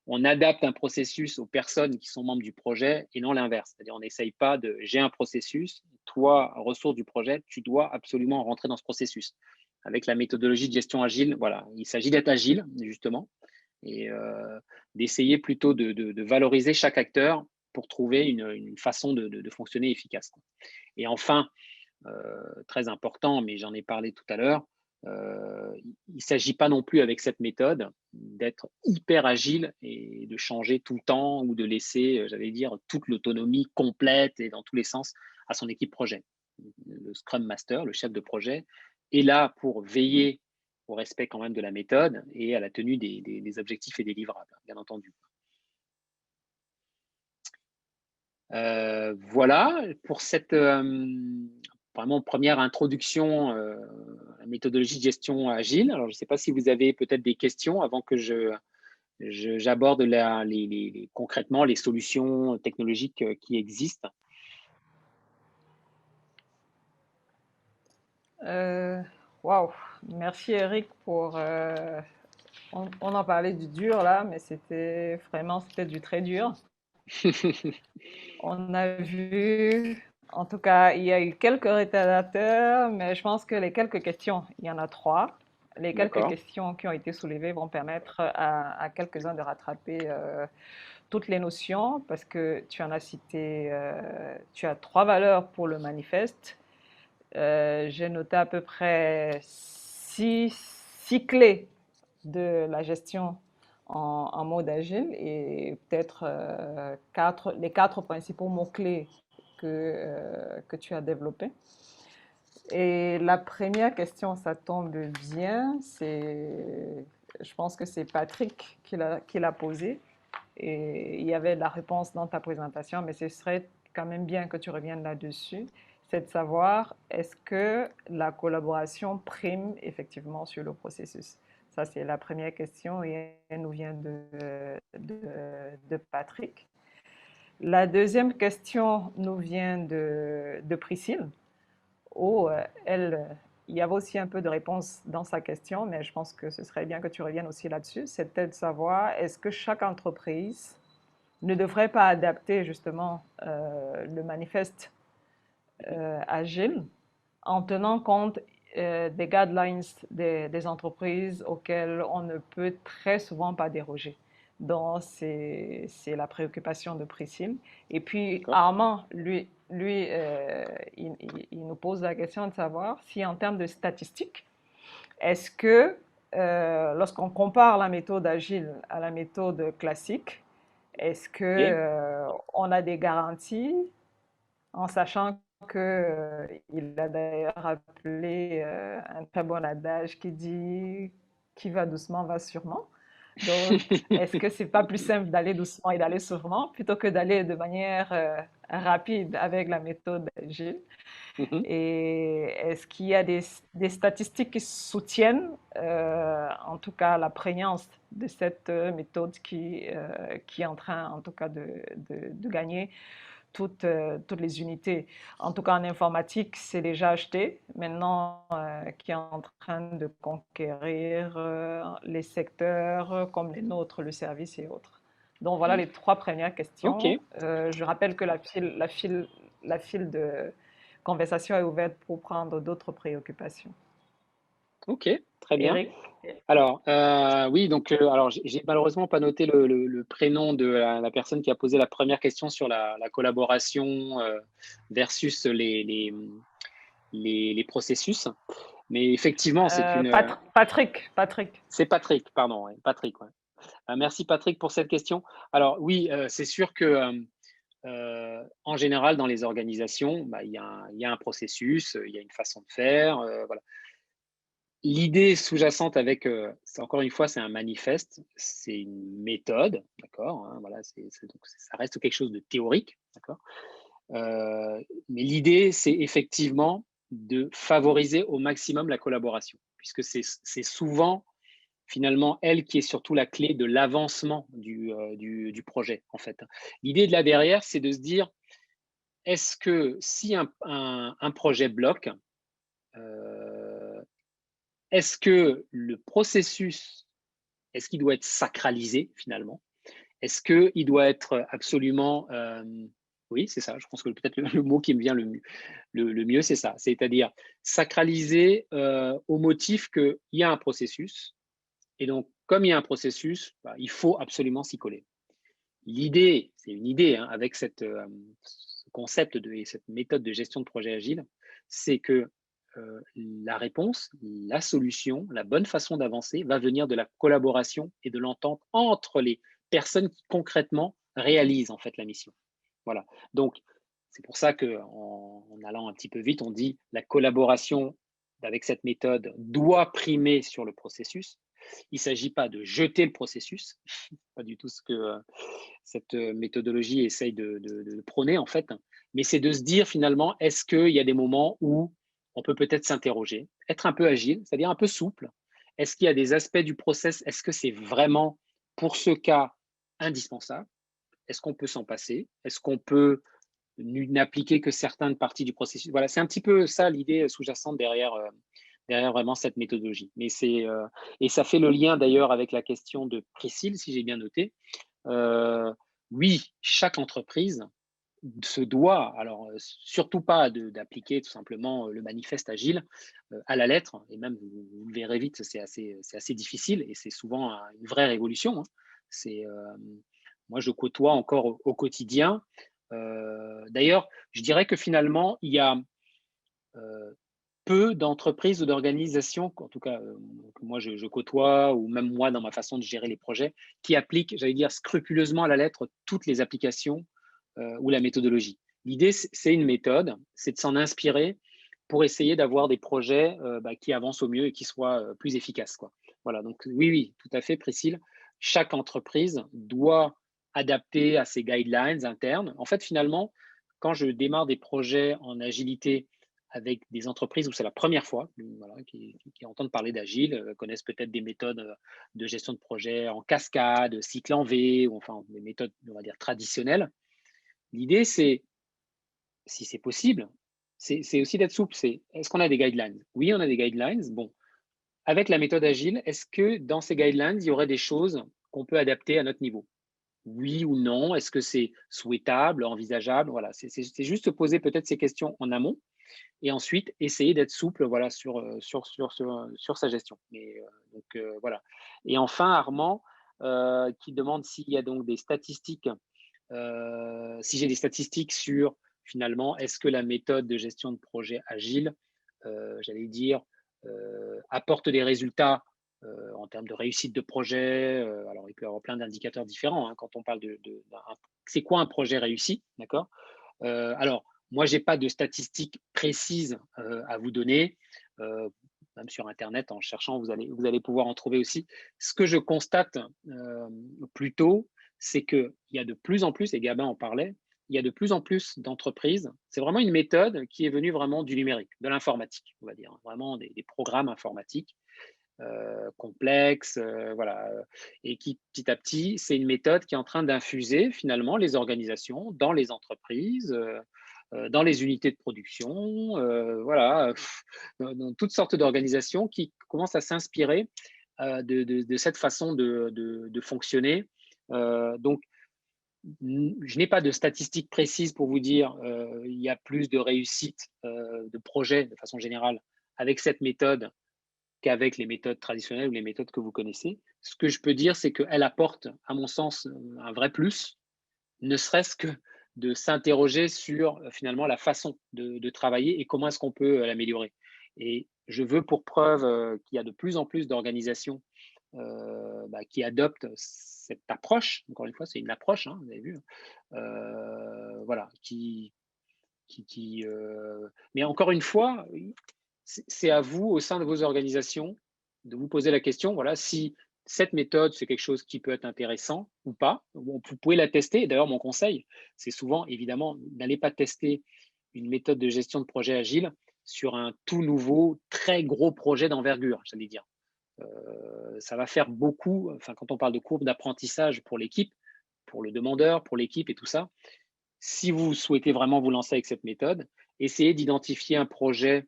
Speaker 1: on adapte un processus aux personnes qui sont membres du projet et non l'inverse. C'est-à-dire, on n'essaye pas j'ai un processus, toi, ressource du projet, tu dois absolument rentrer dans ce processus. Avec la méthodologie de gestion agile, voilà, il s'agit d'être agile, justement, et d'essayer plutôt de valoriser chaque acteur pour trouver une façon de fonctionner efficace. Et enfin, très important, mais j'en ai parlé tout à l'heure, il ne s'agit pas non plus avec cette méthode d'être hyper agile et de changer tout le temps ou de laisser, j'allais dire, toute l'autonomie complète et dans tous les sens à son équipe projet. Le Scrum Master, le chef de projet, est là pour veiller au respect quand même de la méthode et à la tenue des objectifs et des livrables, bien entendu. Voilà pour cette vraiment première introduction à la méthodologie de gestion agile. Alors, je ne sais pas si vous avez peut-être des questions avant que j'aborde concrètement les solutions technologiques qui existent.
Speaker 3: Waouh, merci Eric pour. On en parlait du dur là, mais c'était du très dur. On a vu, en tout cas, il y a eu quelques rétadateurs, mais je pense que les quelques questions, il y en a trois. Les quelques questions qui ont été soulevées vont permettre à quelques-uns de rattraper toutes les notions, parce que tu en as cité, tu as trois valeurs pour le manifeste. J'ai noté à peu près six clés de la gestion en mode agile et peut-être les quatre principaux mots-clés que tu as développés. Et la première question, ça tombe bien, je pense que c'est Patrick qui l'a posée. Et il y avait la réponse dans ta présentation, mais ce serait quand même bien que tu reviennes là-dessus. C'est de savoir, est-ce que la collaboration prime effectivement sur le processus? Ça, c'est la première question et elle nous vient de Patrick. La deuxième question nous vient de Priscille. Il y avait aussi un peu de réponse dans sa question, mais je pense que ce serait bien que tu reviennes aussi là-dessus. C'était de savoir, est-ce que chaque entreprise ne devrait pas adapter justement le manifeste agile en tenant compte des guidelines des entreprises auxquelles on ne peut très souvent pas déroger. Donc, c'est la préoccupation de Priscille. Et puis, Armand, lui il nous pose la question de savoir si en termes de statistiques, est-ce que lorsqu'on compare la méthode agile à la méthode classique, est-ce que on a des garanties en sachant que il a d'ailleurs appelé un très bon adage qui dit qui va doucement va sûrement. Donc, est-ce que c'est pas plus simple d'aller doucement et d'aller sûrement plutôt que d'aller de manière rapide avec la méthode agile? Et est-ce qu'il y a des statistiques qui soutiennent, en tout cas, la prégnance de cette méthode qui est en train, en tout cas, de gagner toutes les unités. En tout cas, en informatique, c'est déjà acheté. Maintenant, qui est en train de conquérir les secteurs comme les nôtres, le service et autres. Donc, voilà les trois premières questions. Je rappelle que la file de conversation est ouverte pour prendre d'autres préoccupations.
Speaker 1: Ok, très bien.
Speaker 3: Eric?
Speaker 1: Alors, oui, donc, alors, j'ai malheureusement pas noté le prénom de la personne qui a posé la première question sur la collaboration versus les processus. Mais effectivement, c'est une.
Speaker 3: Patrick.
Speaker 1: C'est Patrick, pardon, Patrick. Ouais. Merci Patrick pour cette question. Alors oui, c'est sûr que en général, dans les organisations, il y a un processus, il y a une façon de faire. Voilà. L'idée sous-jacente avec, encore une fois, c'est un manifeste, c'est une méthode, d'accord, hein, voilà, donc ça reste quelque chose de théorique, d'accord. Mais l'idée, c'est effectivement de favoriser au maximum la collaboration, puisque c'est souvent finalement elle qui est surtout la clé de l'avancement du projet, en fait. L'idée de là derrière, c'est de se dire, est-ce que si un projet bloque, est-ce que le processus, est-ce qu'il doit être sacralisé finalement? Est-ce qu'il doit être absolument… oui, c'est ça, je pense que peut-être le mot qui me vient le mieux, c'est ça. C'est-à-dire sacralisé au motif qu'il y a un processus. Et donc, comme il y a un processus, il faut absolument s'y coller. L'idée, c'est une idée, hein, avec ce concept et cette méthode de gestion de projet agile, c'est que la réponse, la solution, la bonne façon d'avancer va venir de la collaboration et de l'entente entre les personnes qui concrètement réalisent en fait la mission. Voilà. Donc, c'est pour ça qu'en allant un petit peu vite, on dit la collaboration avec cette méthode doit primer sur le processus. Il ne s'agit pas de jeter le processus, pas du tout ce que cette méthodologie essaye de prôner en fait, mais c'est de se dire finalement, est-ce qu'il y a des moments où on peut peut-être s'interroger, être un peu agile, c'est-à-dire un peu souple. Est-ce qu'il y a des aspects du process, est-ce que c'est vraiment pour ce cas indispensable? Est-ce qu'on peut s'en passer? Est-ce qu'on peut n'appliquer que certaines parties du processus? Voilà, c'est un petit peu ça l'idée sous-jacente derrière vraiment cette méthodologie. Mais et ça fait le lien d'ailleurs avec la question de Priscille, si j'ai bien noté. Oui, chaque entreprise se doit, alors surtout pas d'appliquer tout simplement le manifeste agile à la lettre, et même vous le verrez vite, c'est assez difficile et c'est souvent une vraie révolution, hein. Moi, je côtoie encore au quotidien. D'ailleurs, je dirais que finalement, il y a peu d'entreprises ou d'organisations, en tout cas que moi je côtoie, ou même moi dans ma façon de gérer les projets, qui appliquent, j'allais dire, scrupuleusement à la lettre toutes les applications ou la méthodologie. L'idée, c'est une méthode, c'est de s'en inspirer pour essayer d'avoir des projets qui avancent au mieux et qui soient plus efficaces, quoi. Voilà, donc oui, tout à fait, Priscille. Chaque entreprise doit adapter à ses guidelines internes. En fait, finalement, quand je démarre des projets en agilité avec des entreprises où c'est la première fois, voilà, qui entendent parler d'agile, connaissent peut-être des méthodes de gestion de projet en cascade, cycle en V, ou enfin des méthodes, on va dire, traditionnelles. L'idée, c'est, si c'est possible, c'est aussi d'être souple. Est-ce qu'on a des guidelines? Oui, on a des guidelines. Bon, avec la méthode agile, est-ce que dans ces guidelines, il y aurait des choses qu'on peut adapter à notre niveau? Oui ou non? Est-ce que c'est souhaitable, envisageable? Voilà, c'est juste poser peut-être ces questions en amont et ensuite essayer d'être souple, voilà, sur sa gestion. Voilà. Et enfin, Armand, qui demande s'il y a donc des statistiques, si j'ai des statistiques sur finalement, est-ce que la méthode de gestion de projet agile, j'allais dire, apporte des résultats en termes de réussite de projet. Alors, il peut y avoir plein d'indicateurs différents hein, quand on parle c'est quoi un projet réussi, d'accord? Alors, moi, j'ai pas de statistiques précises à vous donner. Même sur Internet, en cherchant, vous allez pouvoir en trouver aussi. Ce que je constate plutôt, c'est qu'il y a de plus en plus, et Gabin en parlait, il y a de plus en plus d'entreprises. C'est vraiment une méthode qui est venue vraiment du numérique, de l'informatique, on va dire, vraiment des programmes informatiques complexes, voilà, et qui petit à petit, c'est une méthode qui est en train d'infuser finalement les organisations dans les entreprises, dans les unités de production, voilà, dans toutes sortes d'organisations qui commencent à s'inspirer de cette façon de fonctionner. Donc, je n'ai pas de statistiques précises pour vous dire il y a plus de réussite de projets de façon générale avec cette méthode qu'avec les méthodes traditionnelles ou les méthodes que vous connaissez. Ce que je peux dire, c'est qu'elle apporte, à mon sens, un vrai plus, ne serait-ce que de s'interroger sur finalement la façon de travailler et comment est-ce qu'on peut l'améliorer. Et je veux pour preuve qu'il y a de plus en plus d'organisations qui adoptent cette approche. Encore une fois, c'est une approche, hein, vous avez vu. Voilà, mais encore une fois, c'est à vous, au sein de vos organisations, de vous poser la question, voilà, si cette méthode, c'est quelque chose qui peut être intéressant ou pas. Vous pouvez la tester. D'ailleurs, mon conseil, c'est souvent, évidemment, n'allez pas tester une méthode de gestion de projet agile sur un tout nouveau, très gros projet d'envergure, j'allais dire. Ça va faire beaucoup, enfin, quand on parle de courbe d'apprentissage pour l'équipe, pour le demandeur, pour l'équipe et tout ça, si vous souhaitez vraiment vous lancer avec cette méthode, essayez d'identifier un projet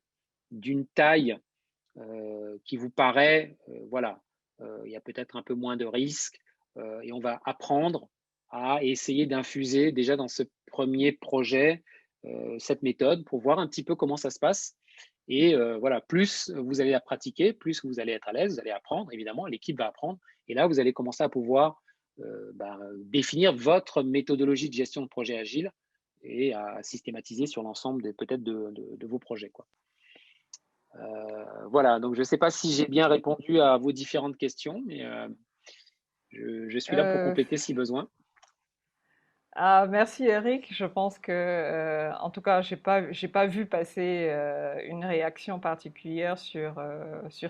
Speaker 1: d'une taille qui vous paraît, voilà, il y a peut-être un peu moins de risques et on va apprendre à essayer d'infuser déjà dans ce premier projet cette méthode pour voir un petit peu comment ça se passe. Et voilà, plus vous allez la pratiquer, plus vous allez être à l'aise, vous allez apprendre, évidemment, l'équipe va apprendre. Et là, vous allez commencer à pouvoir définir votre méthodologie de gestion de projet agile et à systématiser sur l'ensemble peut-être de vos projets, quoi. Voilà, donc je ne sais pas si j'ai bien répondu à vos différentes questions, mais je suis là pour
Speaker 3: Euh,
Speaker 1: compléter si besoin.
Speaker 3: merci Eric. Je pense que, en tout cas, j'ai pas vu passer une réaction particulière sur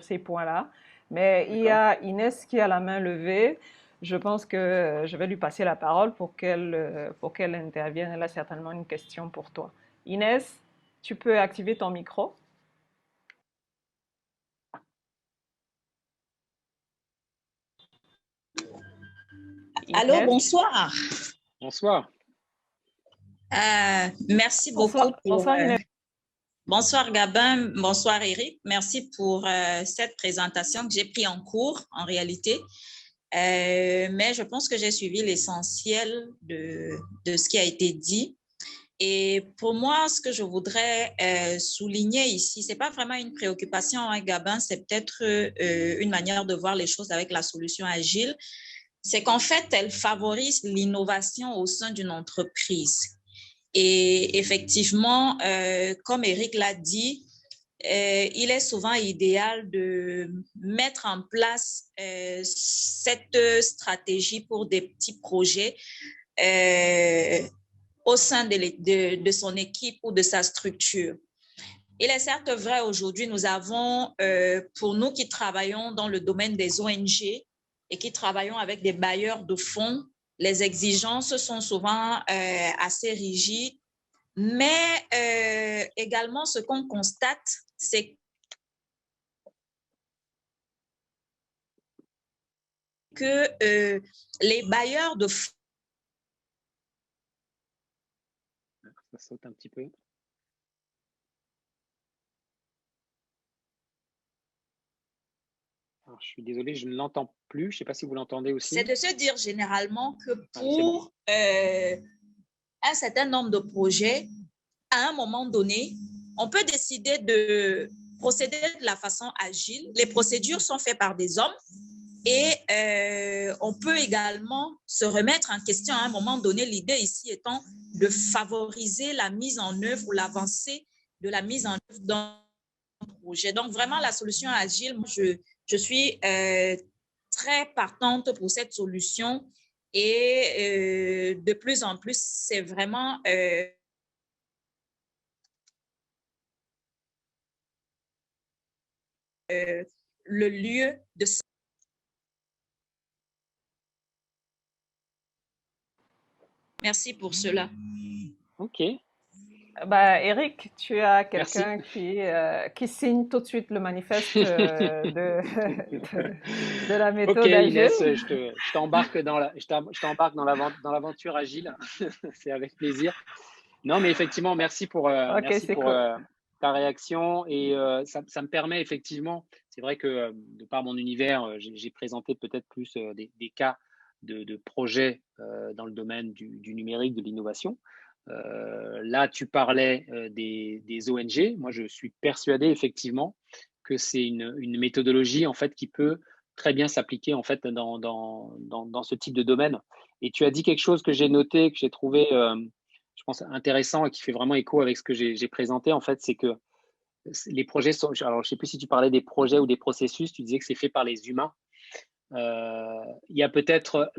Speaker 3: ces points-là. Mais il y a Inès qui a la main levée. Je pense que je vais lui passer la parole pour qu'elle intervienne. Elle a certainement une question pour toi. Inès, tu peux activer ton micro?
Speaker 4: Allô,
Speaker 3: Inès?
Speaker 4: bonsoir.
Speaker 1: Bonsoir.
Speaker 4: Merci beaucoup
Speaker 3: Bonsoir, bonsoir Inès.
Speaker 4: Bonsoir Gabin, bonsoir Eric. Merci pour cette présentation que j'ai pris en cours en réalité. Mais je pense que j'ai suivi l'essentiel de ce qui a été dit. Et pour moi, ce que je voudrais souligner ici, c'est pas vraiment une préoccupation, hein, Gabin, c'est peut-être une manière de voir les choses avec la solution agile. C'est qu'en fait, elle favorise l'innovation au sein d'une entreprise. Et effectivement, comme Eric l'a dit, il est souvent idéal de mettre en place cette stratégie pour des petits projets au sein de son équipe ou de sa structure. Il est certes vrai, aujourd'hui, nous avons, pour nous qui travaillons dans le domaine des ONG et qui travaillons avec des bailleurs de fonds, les exigences sont souvent assez rigides, mais également ce qu'on constate, c'est que les bailleurs de fonds…
Speaker 1: Ça saute un petit peu. Alors, je suis désolé, je ne l'entends plus. Je ne sais pas si vous l'entendez aussi.
Speaker 4: C'est de se dire généralement que pour un certain nombre de projets, à un moment donné, on peut décider de procéder de la façon agile. Les procédures sont faites par des hommes et on peut également se remettre en question à un moment donné. L'idée ici étant de favoriser la mise en œuvre ou l'avancée de la mise en œuvre d'un projet. Donc, vraiment, la solution agile, moi, je suis très partante pour cette solution et de plus en plus, c'est vraiment le lieu de… Merci pour cela.
Speaker 1: OK.
Speaker 3: Bah, Eric, tu as
Speaker 1: Merci.
Speaker 3: quelqu'un qui signe tout de suite le manifeste de la méthode
Speaker 1: OK,
Speaker 3: agile.
Speaker 1: Inès, je t'embarque dans l'aventure agile. C'est avec plaisir. Non, mais effectivement, merci pour,
Speaker 3: Ok, c'est cool.
Speaker 1: ta réaction. Et ça me permet effectivement, c'est vrai que de par mon univers, j'ai présenté peut-être plus des cas de projets dans le domaine du numérique, de l'innovation. Là, tu parlais des ONG. Moi, je suis persuadé effectivement que c'est une méthodologie en fait qui peut très bien s'appliquer en fait dans ce type de domaine. Et tu as dit quelque chose que j'ai noté, que j'ai trouvé, je pense, intéressant et qui fait vraiment écho avec ce que j'ai présenté. En fait, c'est que les projets sont… Alors, je ne sais plus si tu parlais des projets ou des processus. Tu disais que c'est fait par les humains. Il y a peut-être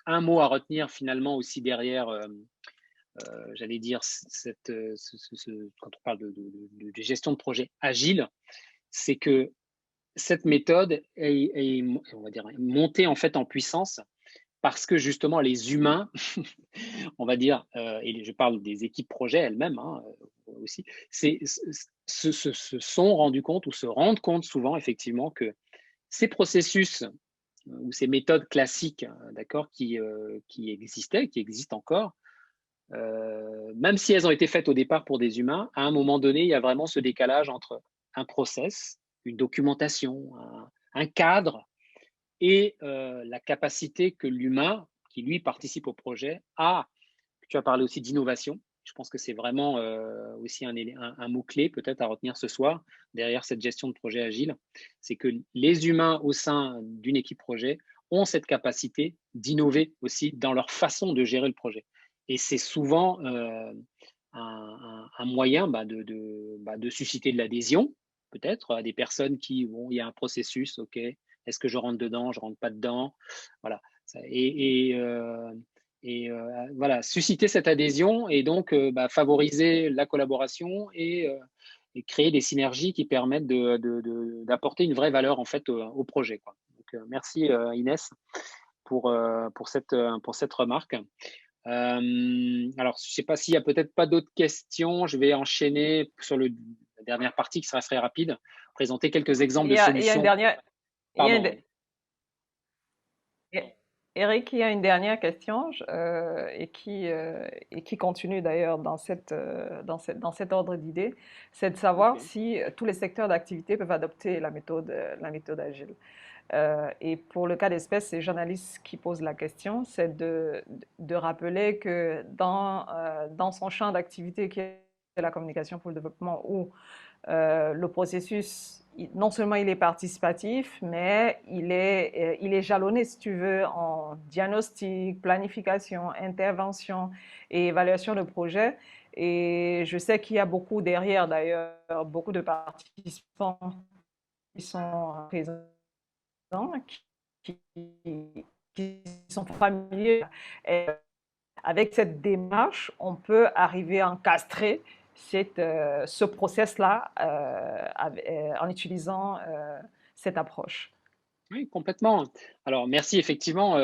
Speaker 1: un mot à retenir finalement aussi derrière, j'allais dire, quand on parle de gestion de projet agile, c'est que cette méthode est, on va dire, montée en fait en puissance parce que justement les humains, on va dire, et je parle des équipes projets elles-mêmes hein, aussi, se sont rendus compte ou se rendent compte souvent effectivement que ces processus ou ces méthodes classiques, d'accord, qui existaient, qui existent encore, même si elles ont été faites au départ pour des humains, à un moment donné, il y a vraiment ce décalage entre un process, une documentation, un cadre et la capacité que l'humain, qui lui participe au projet, a. Tu as parlé aussi d'innovation. Je pense que c'est vraiment aussi un mot-clé peut-être à retenir ce soir derrière cette gestion de projet agile. C'est que les humains au sein d'une équipe projet ont cette capacité d'innover aussi dans leur façon de gérer le projet. Et c'est souvent un moyen de susciter de l'adhésion, peut-être, à des personnes qui, bon, il y a un processus, ok, est-ce que je rentre dedans, je rentre pas dedans, voilà. Voilà, susciter cette adhésion et donc favoriser la collaboration et créer des synergies qui permettent d'apporter une vraie valeur en fait au projet, quoi. Donc, merci Inès pour cette remarque. Alors, je ne sais pas s'il y a peut-être pas d'autres questions. Je vais enchaîner sur la dernière partie qui sera très rapide, présenter quelques exemples de
Speaker 3: Il y a une
Speaker 1: solutions.
Speaker 3: dernière, il y a
Speaker 1: Pardon.
Speaker 3: une- Eric, il y a une dernière question et qui continue d'ailleurs dans cet ordre d'idées, c'est de savoir
Speaker 1: Ok.
Speaker 3: si tous les secteurs d'activité peuvent adopter la méthode agile. Et pour le cas d'espèce, c'est journaliste qui pose la question, c'est de rappeler que dans son champ d'activité qui est la communication pour le développement, où le processus, non seulement il est participatif, mais il est jalonné, si tu veux, en diagnostic, planification, intervention et évaluation de projet. Et je sais qu'il y a beaucoup derrière, d'ailleurs, beaucoup de participants qui sont présents, qui, qui sont familiers. Et avec cette démarche, on peut arriver à encastrer ce process-là en utilisant cette approche.
Speaker 1: Oui, complètement. Alors, merci. Effectivement,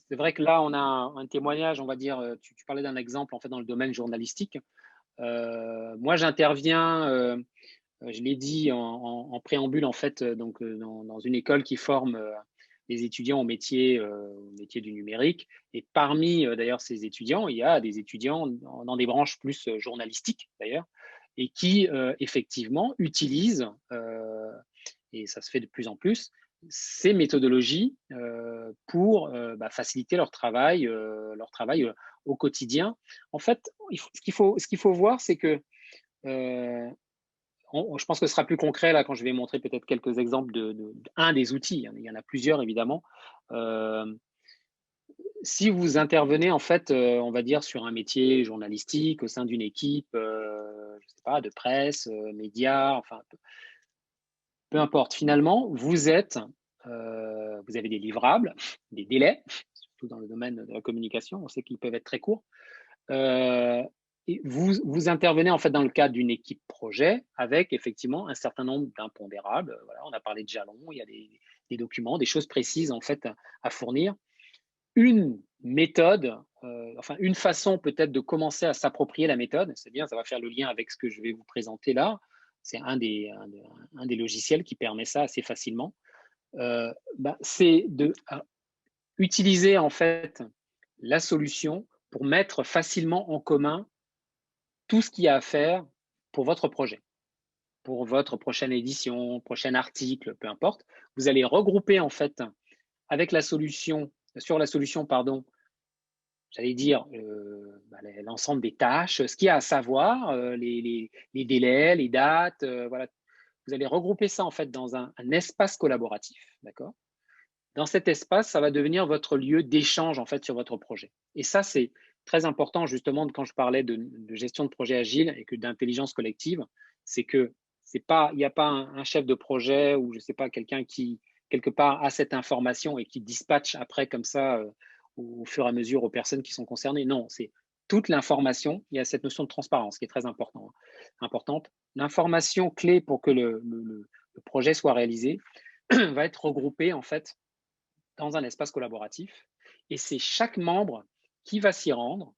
Speaker 1: c'est vrai que là, on a un témoignage, on va dire, tu parlais d'un exemple en fait dans le domaine journalistique. Moi, j'interviens, je l'ai dit en préambule, en fait, donc dans une école qui forme les étudiants au métier du numérique. Et parmi d'ailleurs ces étudiants, il y a des étudiants dans des branches plus journalistiques d'ailleurs, et qui effectivement utilisent, et ça se fait de plus en plus, ces méthodologies pour faciliter leur travail au quotidien. En fait, ce qu'il faut voir, c'est que je pense que ce sera plus concret là quand je vais montrer peut-être quelques exemples un des outils. Il y en a plusieurs évidemment. Si vous intervenez en fait, on va dire sur un métier journalistique au sein d'une équipe, je sais pas, de presse, médias, enfin peu importe. Finalement, vous avez des livrables, des délais, surtout dans le domaine de la communication. On sait qu'ils peuvent être très courts. Et vous intervenez en fait dans le cadre d'une équipe projet avec effectivement un certain nombre d'impondérables. Voilà, on a parlé de jalons, il y a des documents, des choses précises en fait à fournir. Une méthode, enfin une façon peut-être de commencer à s'approprier la méthode, c'est bien, ça va faire le lien avec ce que je vais vous présenter là. C'est un des logiciels qui permet ça assez facilement. C'est de utiliser en fait la solution pour mettre facilement en commun tout ce qu'il y a à faire pour votre projet, pour votre prochaine édition, prochain article, peu importe. Vous allez regrouper en fait avec sur la solution, pardon, j'allais dire l'ensemble des tâches, ce qu'il y a à savoir, les délais, les dates, voilà. Vous allez regrouper ça en fait dans un espace collaboratif, d'accord? Dans cet espace, ça va devenir votre lieu d'échange en fait sur votre projet. Et ça, c'est très important justement quand je parlais de gestion de projet agile et que d'intelligence collective, c'est que il n'y a pas un chef de projet ou je sais pas quelqu'un qui quelque part, a cette information et qui dispatche après comme ça au fur et à mesure aux personnes qui sont concernées. Non, c'est toute l'information. Il y a cette notion de transparence qui est très importante. L'information clé pour que le projet soit réalisé va être regroupée en fait dans un espace collaboratif. Et c'est chaque membre qui va s'y rendre,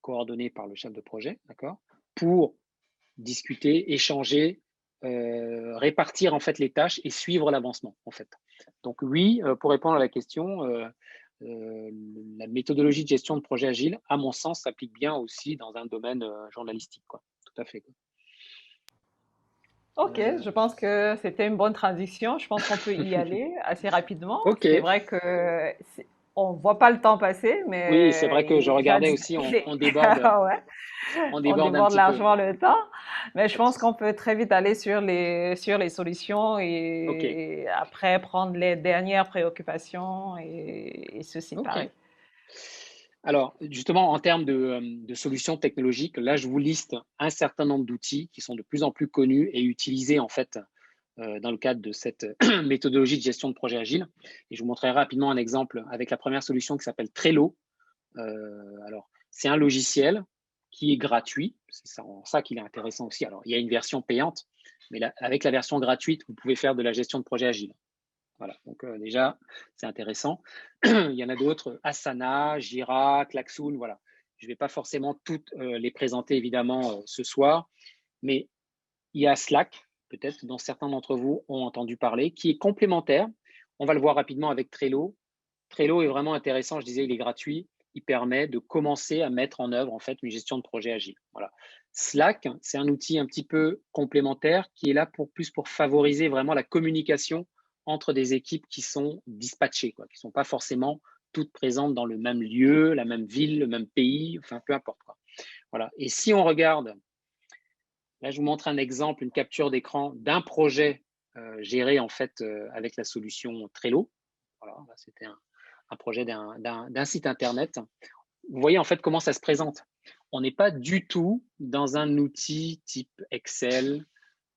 Speaker 1: coordonné par le chef de projet, d'accord, pour discuter, échanger, répartir en fait les tâches et suivre l'avancement en fait. Donc oui, pour répondre à la question, la méthodologie de gestion de projet agile, à mon sens, s'applique bien aussi dans un domaine journalistique, quoi. Tout à fait. Quoi.
Speaker 3: Ok, je pense que c'était une bonne transition. Je pense qu'on peut y aller assez rapidement.
Speaker 1: Ok.
Speaker 3: C'est vrai que on voit pas le temps passer,
Speaker 1: Oui, c'est vrai
Speaker 3: mais
Speaker 1: que je regardais aussi, on déborde,
Speaker 3: ouais,
Speaker 1: on
Speaker 3: on
Speaker 1: déborde un
Speaker 3: déborde
Speaker 1: petit peu.
Speaker 3: largement le temps. Mais je
Speaker 1: Pas de
Speaker 3: pense
Speaker 1: souci.
Speaker 3: qu'on peut très vite aller sur les solutions
Speaker 1: Ok.
Speaker 3: et après prendre les dernières préoccupations et se séparer.
Speaker 1: Ok. Alors, justement, en termes de solutions technologiques, là, je vous liste un certain nombre d'outils qui sont de plus en plus connus et utilisés, en fait, dans le cadre de cette méthodologie de gestion de projet agile. Et je vous montrerai rapidement un exemple avec la première solution qui s'appelle Trello. Alors, c'est un logiciel qui est gratuit. C'est en ça qu'il est intéressant aussi. Alors, il y a une version payante, mais là, avec la version gratuite, vous pouvez faire de la gestion de projet agile. Voilà, donc déjà, c'est intéressant. Il y en a d'autres, Asana, Jira, Klaxoon, voilà. Je ne vais pas forcément toutes les présenter évidemment ce soir, mais il y a Slack, peut-être dont certains d'entre vous ont entendu parler, qui est complémentaire. On va le voir rapidement avec Trello. Trello est vraiment intéressant, je disais, il est gratuit. Il permet de commencer à mettre en œuvre en fait une gestion de projet agile. Voilà. Slack, c'est un outil un petit peu complémentaire qui est là plus pour favoriser vraiment la communication entre des équipes qui sont dispatchées, quoi, qui ne sont pas forcément toutes présentes dans le même lieu, la même ville, le même pays, enfin peu importe. Quoi. Voilà. Et si on regarde, là je vous montre un exemple, une capture d'écran d'un projet géré en fait avec la solution Trello. Voilà, c'était un projet d'un site internet. Vous voyez en fait comment ça se présente. On n'est pas du tout dans un outil type Excel,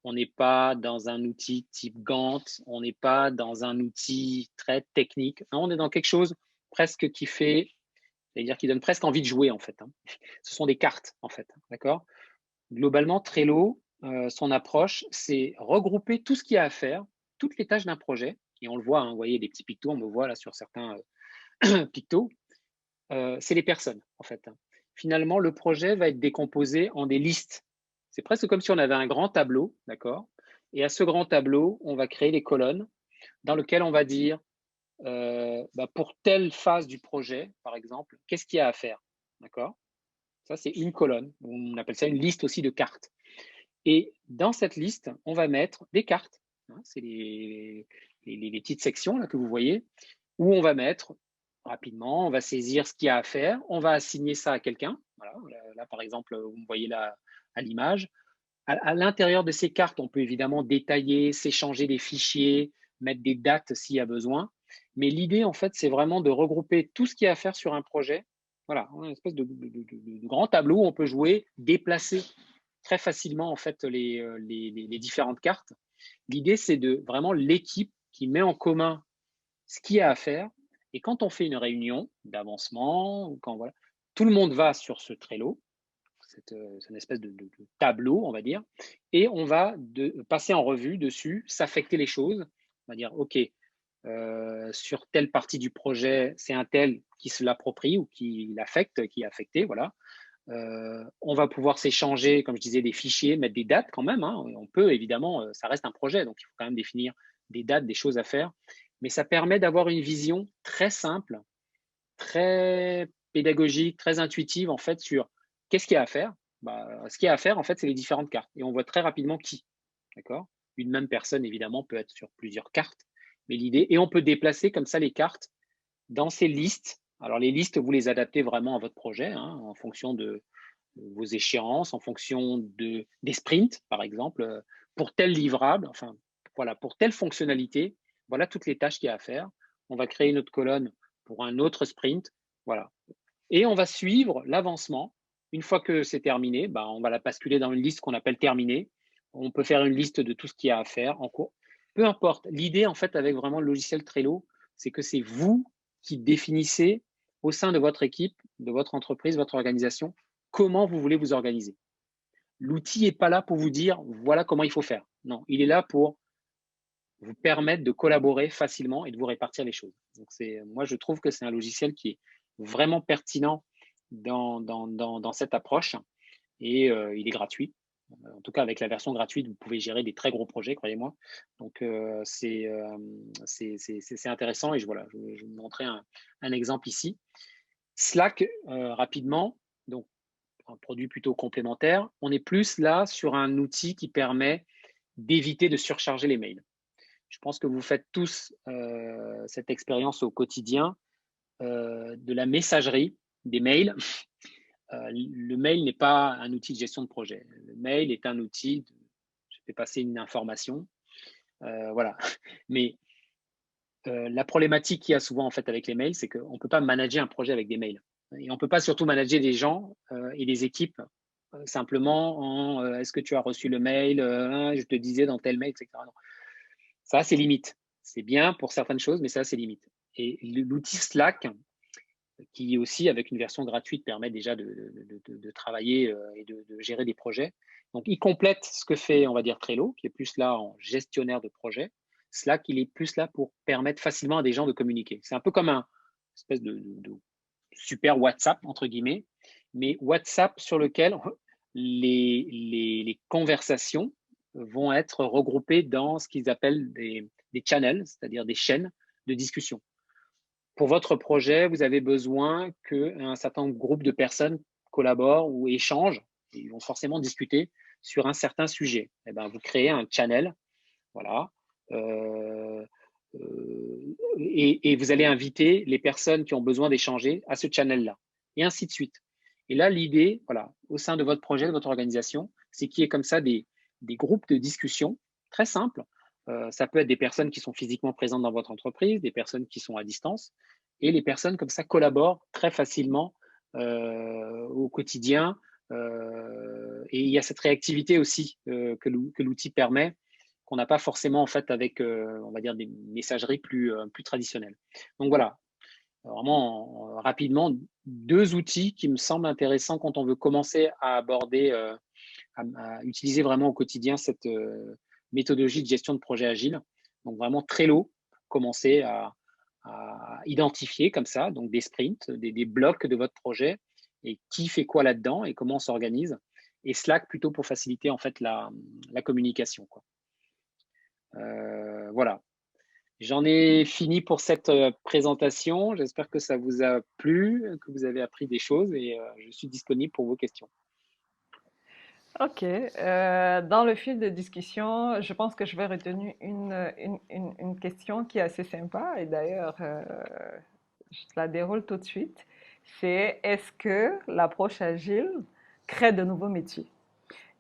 Speaker 1: on n'est pas dans un outil type Gantt, on n'est pas dans un outil très technique. Non, on est dans quelque chose presque qui fait, c'est-à-dire qui donne presque envie de jouer en fait. Hein. Ce sont des cartes en fait, d'accord. Globalement, Trello, son approche, c'est regrouper tout ce qu'il y a à faire, toutes les tâches d'un projet. Et on le voit, hein, vous voyez des petits pictos, on me voit là sur certains pictos. C'est les personnes en fait. Hein. Finalement, le projet va être décomposé en des listes. C'est presque comme si on avait un grand tableau, d'accord. Et à ce grand tableau, on va créer des colonnes dans lesquelles on va dire pour telle phase du projet, par exemple, qu'est-ce qu'il y a à faire, d'accord. Ça, c'est une colonne. On appelle ça une liste aussi de cartes. Et dans cette liste, on va mettre des cartes. Hein, c'est les petites sections là, que vous voyez, où on va mettre rapidement, on va saisir ce qu'il y a à faire, on va assigner ça à quelqu'un. Voilà, là, par exemple, vous me voyez là à l'image. À l'intérieur de ces cartes, on peut évidemment détailler, s'échanger des fichiers, mettre des dates s'il y a besoin. Mais l'idée, en fait, c'est vraiment de regrouper tout ce qu'il y a à faire sur un projet. Voilà, une espèce de grand tableau où on peut jouer, déplacer très facilement en fait les différentes cartes. L'idée, c'est de vraiment l'équipe qui met en commun ce qu'il y a à faire. Et quand on fait une réunion d'avancement, ou quand voilà, tout le monde va sur ce Trello, c'est une espèce de tableau, on va dire, et on va passer en revue dessus, s'affecter les choses. On va dire, OK, sur telle partie du projet, c'est un tel qui se l'approprie ou qui l'affecte, qui est affecté, voilà. On va pouvoir s'échanger, comme je disais, des fichiers, mettre des dates quand même. Hein. On peut évidemment, ça reste un projet, donc il faut quand même définir des dates, des choses à faire. Mais ça permet d'avoir une vision très simple, très pédagogique, très intuitive en fait sur qu'est-ce qu'il y a à faire. Ce qu'il y a à faire en fait, c'est les différentes cartes et on voit très rapidement qui. D'accord. Une même personne évidemment peut être sur plusieurs cartes, mais l'idée et on peut déplacer comme ça les cartes dans ces listes. Alors les listes, vous les adaptez vraiment à votre projet hein, en fonction de vos échéances, en fonction des sprints par exemple, pour tel livrable, enfin voilà, pour telle fonctionnalité, voilà toutes les tâches qu'il y a à faire. On va créer une autre colonne pour un autre sprint, voilà. Et on va suivre l'avancement. Une fois que c'est terminé, on va la basculer dans une liste qu'on appelle terminée. On peut faire une liste de tout ce qu'il y a à faire en cours. peu importe. L'idée, en fait, avec vraiment le logiciel Trello, c'est que c'est vous qui définissez au sein de votre équipe, de votre entreprise, votre organisation, comment vous voulez vous organiser. L'outil n'est pas là pour vous dire voilà comment il faut faire. Non, il est là pour vous permettre de collaborer facilement et de vous répartir les choses. Donc moi, je trouve que c'est un logiciel qui est vraiment pertinent dans cette approche et il est gratuit. En tout cas, avec la version gratuite, vous pouvez gérer des très gros projets, croyez-moi. Donc, c'est intéressant et je vais vous montrer un exemple ici. Slack, rapidement, donc un produit plutôt complémentaire. On est plus là sur un outil qui permet d'éviter de surcharger les mails. Je pense que vous faites tous cette expérience au quotidien de la messagerie, des mails. Le mail n'est pas un outil de gestion de projet. Le mail est un outil, je fais passer une information, voilà. Mais la problématique qu'il y a souvent en fait avec les mails, c'est qu'on ne peut pas manager un projet avec des mails. Et on ne peut pas surtout manager des gens et des équipes simplement en est-ce que tu as reçu le mail, je te disais dans tel mail, etc. Non. Ça, c'est limite. C'est bien pour certaines choses, mais ça, c'est limite. Et l'outil Slack, qui aussi, avec une version gratuite, permet déjà de travailler et de gérer des projets. Donc, il complète ce que fait, on va dire, Trello, qui est plus là en gestionnaire de projet. Slack, il est plus là pour permettre facilement à des gens de communiquer. C'est un peu comme un espèce de super WhatsApp, entre guillemets, mais WhatsApp sur lequel les conversations vont être regroupées dans ce qu'ils appellent des channels, c'est-à-dire des chaînes de discussion. Pour votre projet, vous avez besoin qu'un certain groupe de personnes collaborent ou échangent. Ils vont forcément discuter sur un certain sujet. Et ben, vous créez un channel, voilà, et vous allez inviter les personnes qui ont besoin d'échanger à ce channel-là, et ainsi de suite. Et là, l'idée, voilà, au sein de votre projet, de votre organisation, c'est qu'il y ait comme ça des groupes de discussion très simples. Ça peut être des personnes qui sont physiquement présentes dans votre entreprise, des personnes qui sont à distance, et les personnes comme ça collaborent très facilement au quotidien. Et il y a cette réactivité aussi que l'outil permet, qu'on n'a pas forcément en fait avec, on va dire, des messageries plus traditionnelles. Donc voilà, vraiment rapidement, deux outils qui me semblent intéressants quand on veut commencer à aborder, à utiliser vraiment au quotidien cette méthodologie de gestion de projet agile. Donc vraiment Trello, commencer à identifier comme ça, donc des sprints, des blocs de votre projet et qui fait quoi là-dedans et comment on s'organise. Et Slack plutôt pour faciliter en fait la communication, quoi. Voilà. J'en ai fini pour cette présentation. J'espère que ça vous a plu, que vous avez appris des choses et je suis disponible pour vos questions.
Speaker 3: Ok, dans le fil de discussion, je pense que je vais retenir une question qui est assez sympa et d'ailleurs, je la déroule tout de suite. C'est est-ce que l'approche agile crée de nouveaux métiers?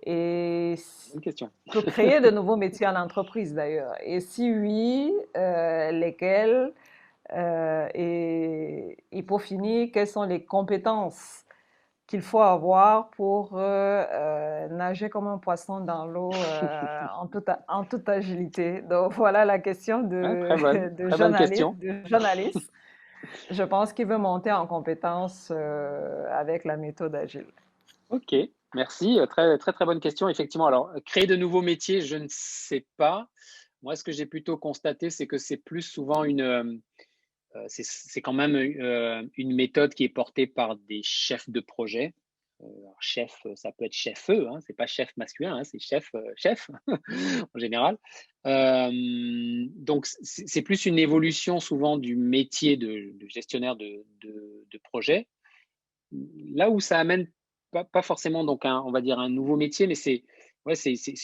Speaker 3: Et
Speaker 1: Bonne question.
Speaker 3: peut créer de nouveaux métiers en entreprise d'ailleurs. Et si oui, lesquels? Et pour finir, quelles sont les compétences qu'il faut avoir pour nager comme un poisson dans l'eau en toute agilité. Donc voilà la question
Speaker 1: Très bonne question.
Speaker 3: de journaliste. Je pense qu'il veut monter en compétence avec la méthode agile.
Speaker 1: Ok, merci. Très, très, très bonne question. Effectivement, alors, créer de nouveaux métiers, je ne sais pas. Moi, ce que j'ai plutôt constaté, c'est que c'est plus souvent c'est quand même une méthode qui est portée par des chefs de projet. Chef, ça peut être chef-eux, hein, c'est pas chef masculin, hein, c'est chef en général. Donc, c'est plus une évolution souvent du métier de gestionnaire de projet. Là où ça amène pas forcément donc on va dire un nouveau métier, mais c'est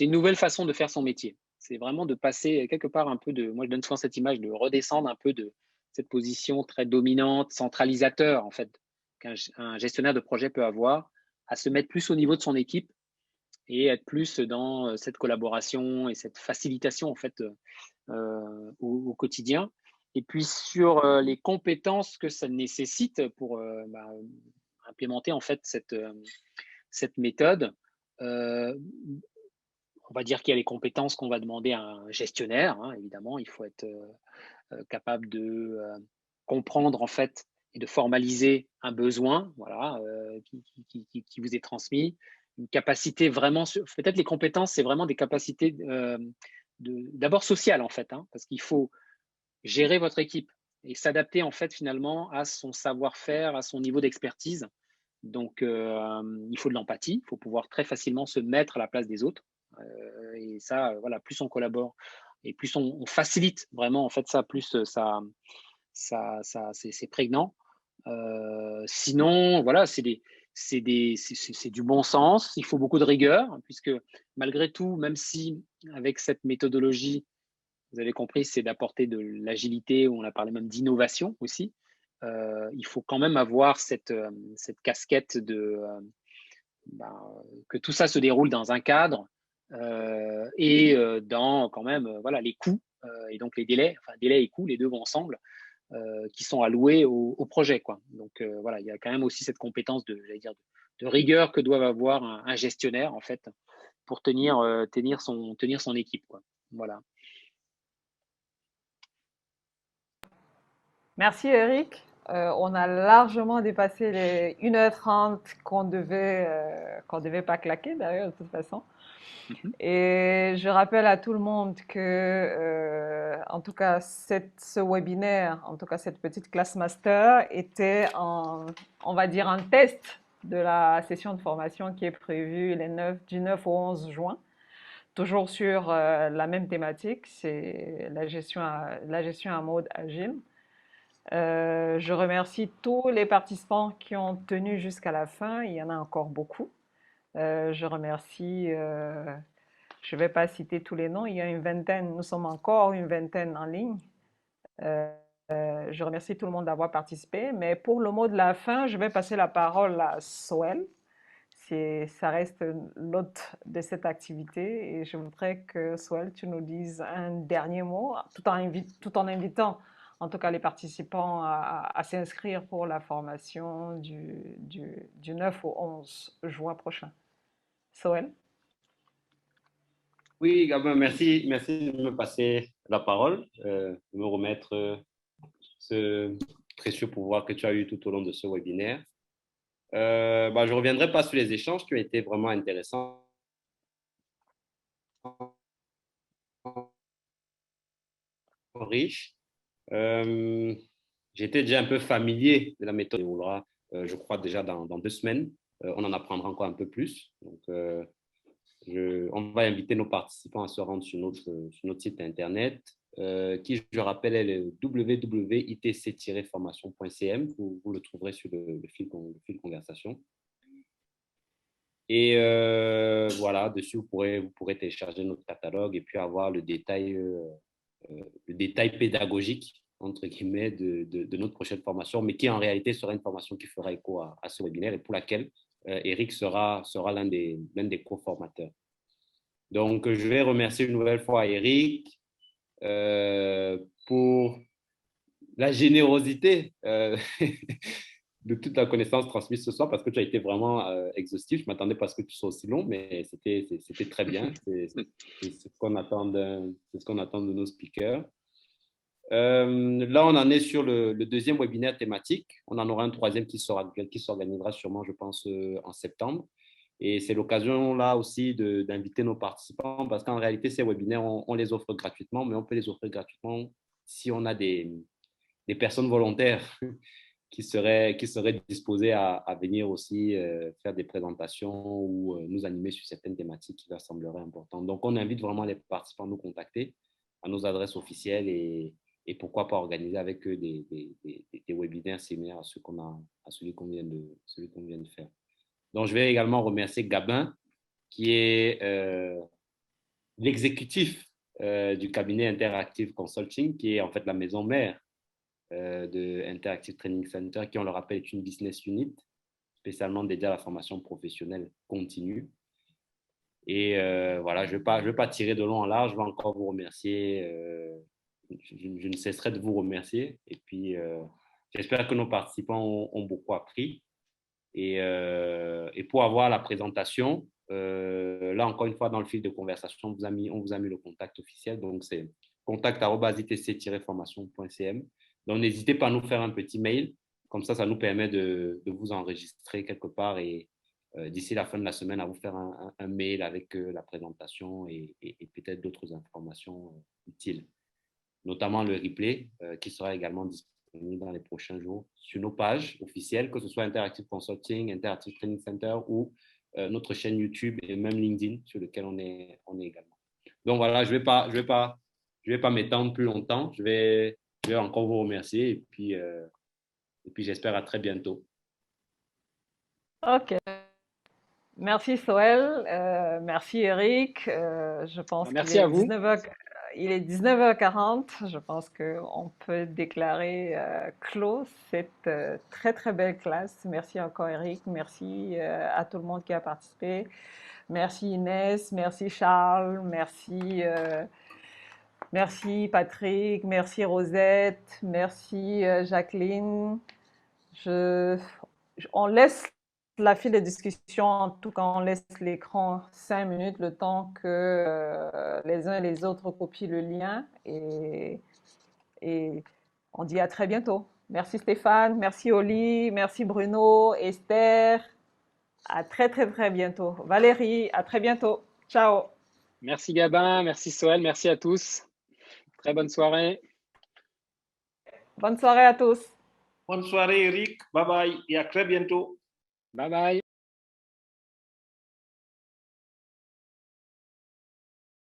Speaker 1: une nouvelle façon de faire son métier. C'est vraiment de passer quelque part un peu moi je donne souvent cette image de redescendre un peu de cette position très dominante, centralisateur en fait, qu'un gestionnaire de projet peut avoir, à se mettre plus au niveau de son équipe et être plus dans cette collaboration et cette facilitation en fait au quotidien. Et puis sur les compétences que ça nécessite pour implémenter en fait cette méthode. on va dire qu'il y a les compétences qu'on va demander à un gestionnaire, hein, évidemment. Il faut être capable de comprendre en fait et de formaliser un besoin, voilà, qui vous est transmis. Une capacité vraiment, peut-être les compétences, c'est vraiment des capacités d'abord sociales en fait, hein, parce qu'il faut gérer votre équipe et s'adapter en fait finalement à son savoir-faire, à son niveau d'expertise. Donc, il faut de l'empathie, il faut pouvoir très facilement se mettre à la place des autres. Et ça, voilà, plus on collabore et plus on facilite vraiment en fait ça, plus c'est prégnant. Sinon, voilà, c'est du bon sens. Il faut beaucoup de rigueur, puisque malgré tout, même si avec cette méthodologie, vous avez compris, c'est d'apporter de l'agilité, on a parlé même d'innovation aussi. Il faut quand même avoir cette casquette que tout ça se déroule dans un cadre et dans quand même voilà, les coûts et donc les délais, enfin délais et coûts, les deux vont ensemble, qui sont alloués au projet, quoi. Donc voilà, il y a quand même aussi cette compétence de rigueur que doit avoir un gestionnaire en fait pour tenir son équipe, quoi. Voilà.
Speaker 3: Merci Eric. On a largement dépassé les 1h30 qu'on devait pas claquer d'ailleurs de toute façon. Et je rappelle à tout le monde que, en tout cas, ce webinaire, en tout cas cette petite classe master, était on va dire, un test de la session de formation qui est prévue du 9 au 11 juin, toujours sur la même thématique, c'est la gestion en mode agile. Je remercie tous les participants qui ont tenu jusqu'à la fin, il y en a encore beaucoup. Je remercie je ne vais pas citer tous les noms, il y a une vingtaine, nous sommes encore une vingtaine en ligne. Je remercie tout le monde d'avoir participé, mais pour le mot de la fin, je vais passer la parole à Soel. Ça reste l'hôte de cette activité et je voudrais que Soel, tu nous dises un dernier mot, tout en invitant en tout cas les participants à s'inscrire pour la formation du 9 au 11 juin prochain. Soel.
Speaker 2: Oui, Gabin, merci de me passer la parole, de me remettre ce précieux pouvoir que tu as eu tout au long de ce webinaire. Je ne reviendrai pas sur les échanges qui ont été vraiment intéressants. Riche. J'étais déjà un peu familier de la méthode. Je crois déjà dans 2 semaines. On en apprendra encore un peu plus. Donc, on va inviter nos participants à se rendre sur notre site internet, qui, je rappelle, est le www.itc-formation.cm. Vous le trouverez sur le fil conversation. Et voilà, dessus, vous pourrez télécharger notre catalogue et puis avoir le détail pédagogique, entre guillemets, de notre prochaine formation, mais qui en réalité sera une formation qui fera écho à ce webinaire et pour laquelle Eric sera l'un des co-formateurs. Donc, je vais remercier une nouvelle fois Eric pour la générosité de toute la connaissance transmise ce soir, parce que tu as été vraiment exhaustif. Je ne m'attendais pas à ce que tu sois aussi long, mais c'était très bien. C'est ce qu'on attend de nos speakers. Là, on en est sur le deuxième webinaire thématique. On en aura un troisième qui s'organisera sûrement, je pense, en septembre. Et c'est l'occasion là aussi d'inviter nos participants, parce qu'en réalité, ces webinaires, on les offre gratuitement, mais on peut les offrir gratuitement si on a des personnes volontaires qui seraient disposées à venir aussi faire des présentations ou nous animer sur certaines thématiques qui leur sembleraient importantes. Donc, on invite vraiment les participants à nous contacter à nos adresses officielles et pourquoi pas organiser avec eux des webinaires similaires à celui qu'on vient de faire. Donc, je vais également remercier Gabin, qui est l'exécutif du cabinet Interactive Consulting, qui est en fait la maison mère de Interactive Training Center, qui, on le rappelle, est une business unit spécialement dédiée à la formation professionnelle continue. Et voilà, je ne vais pas tirer de long en large, je vais encore vous remercier. Je ne cesserai de vous remercier. Et puis, j'espère que nos participants ont beaucoup appris. Et pour avoir la présentation, là, encore une fois, dans le fil de conversation, on vous a mis le contact officiel. Donc, c'est contact@itc-formation.cm. Donc, n'hésitez pas à nous faire un petit mail. Comme ça nous permet de vous enregistrer quelque part et d'ici la fin de la semaine, à vous faire un mail avec la présentation et peut-être d'autres informations utiles, notamment le replay qui sera également disponible dans les prochains jours sur nos pages officielles, que ce soit Interactive Consulting, Interactive Training Center ou notre chaîne YouTube et même LinkedIn sur lequel on est également. Donc voilà, je vais pas m'étendre plus longtemps. Je vais encore vous remercier et puis j'espère à très bientôt.
Speaker 3: OK. Merci Soel, merci Eric. Je pense
Speaker 1: Merci à vous.
Speaker 3: Il est 19h40. Je pense qu'on peut déclarer clos cette très très belle classe. Merci encore Eric, merci à tout le monde qui a participé. Merci Inès, merci Charles, merci Patrick, merci Rosette, merci Jacqueline. On laisse la file de discussion, en tout cas, on laisse l'écran 5 minutes, le temps que les uns et les autres copient le lien et on dit à très bientôt. Merci Stéphane, merci Oli, merci Bruno, Esther. À très très très bientôt. Valérie, à très bientôt. Ciao.
Speaker 1: Merci Gabin, merci Soel, merci à tous. Très bonne soirée.
Speaker 3: Bonne soirée à tous.
Speaker 5: Bonne soirée Eric, bye bye et à très bientôt.
Speaker 1: Bye bye.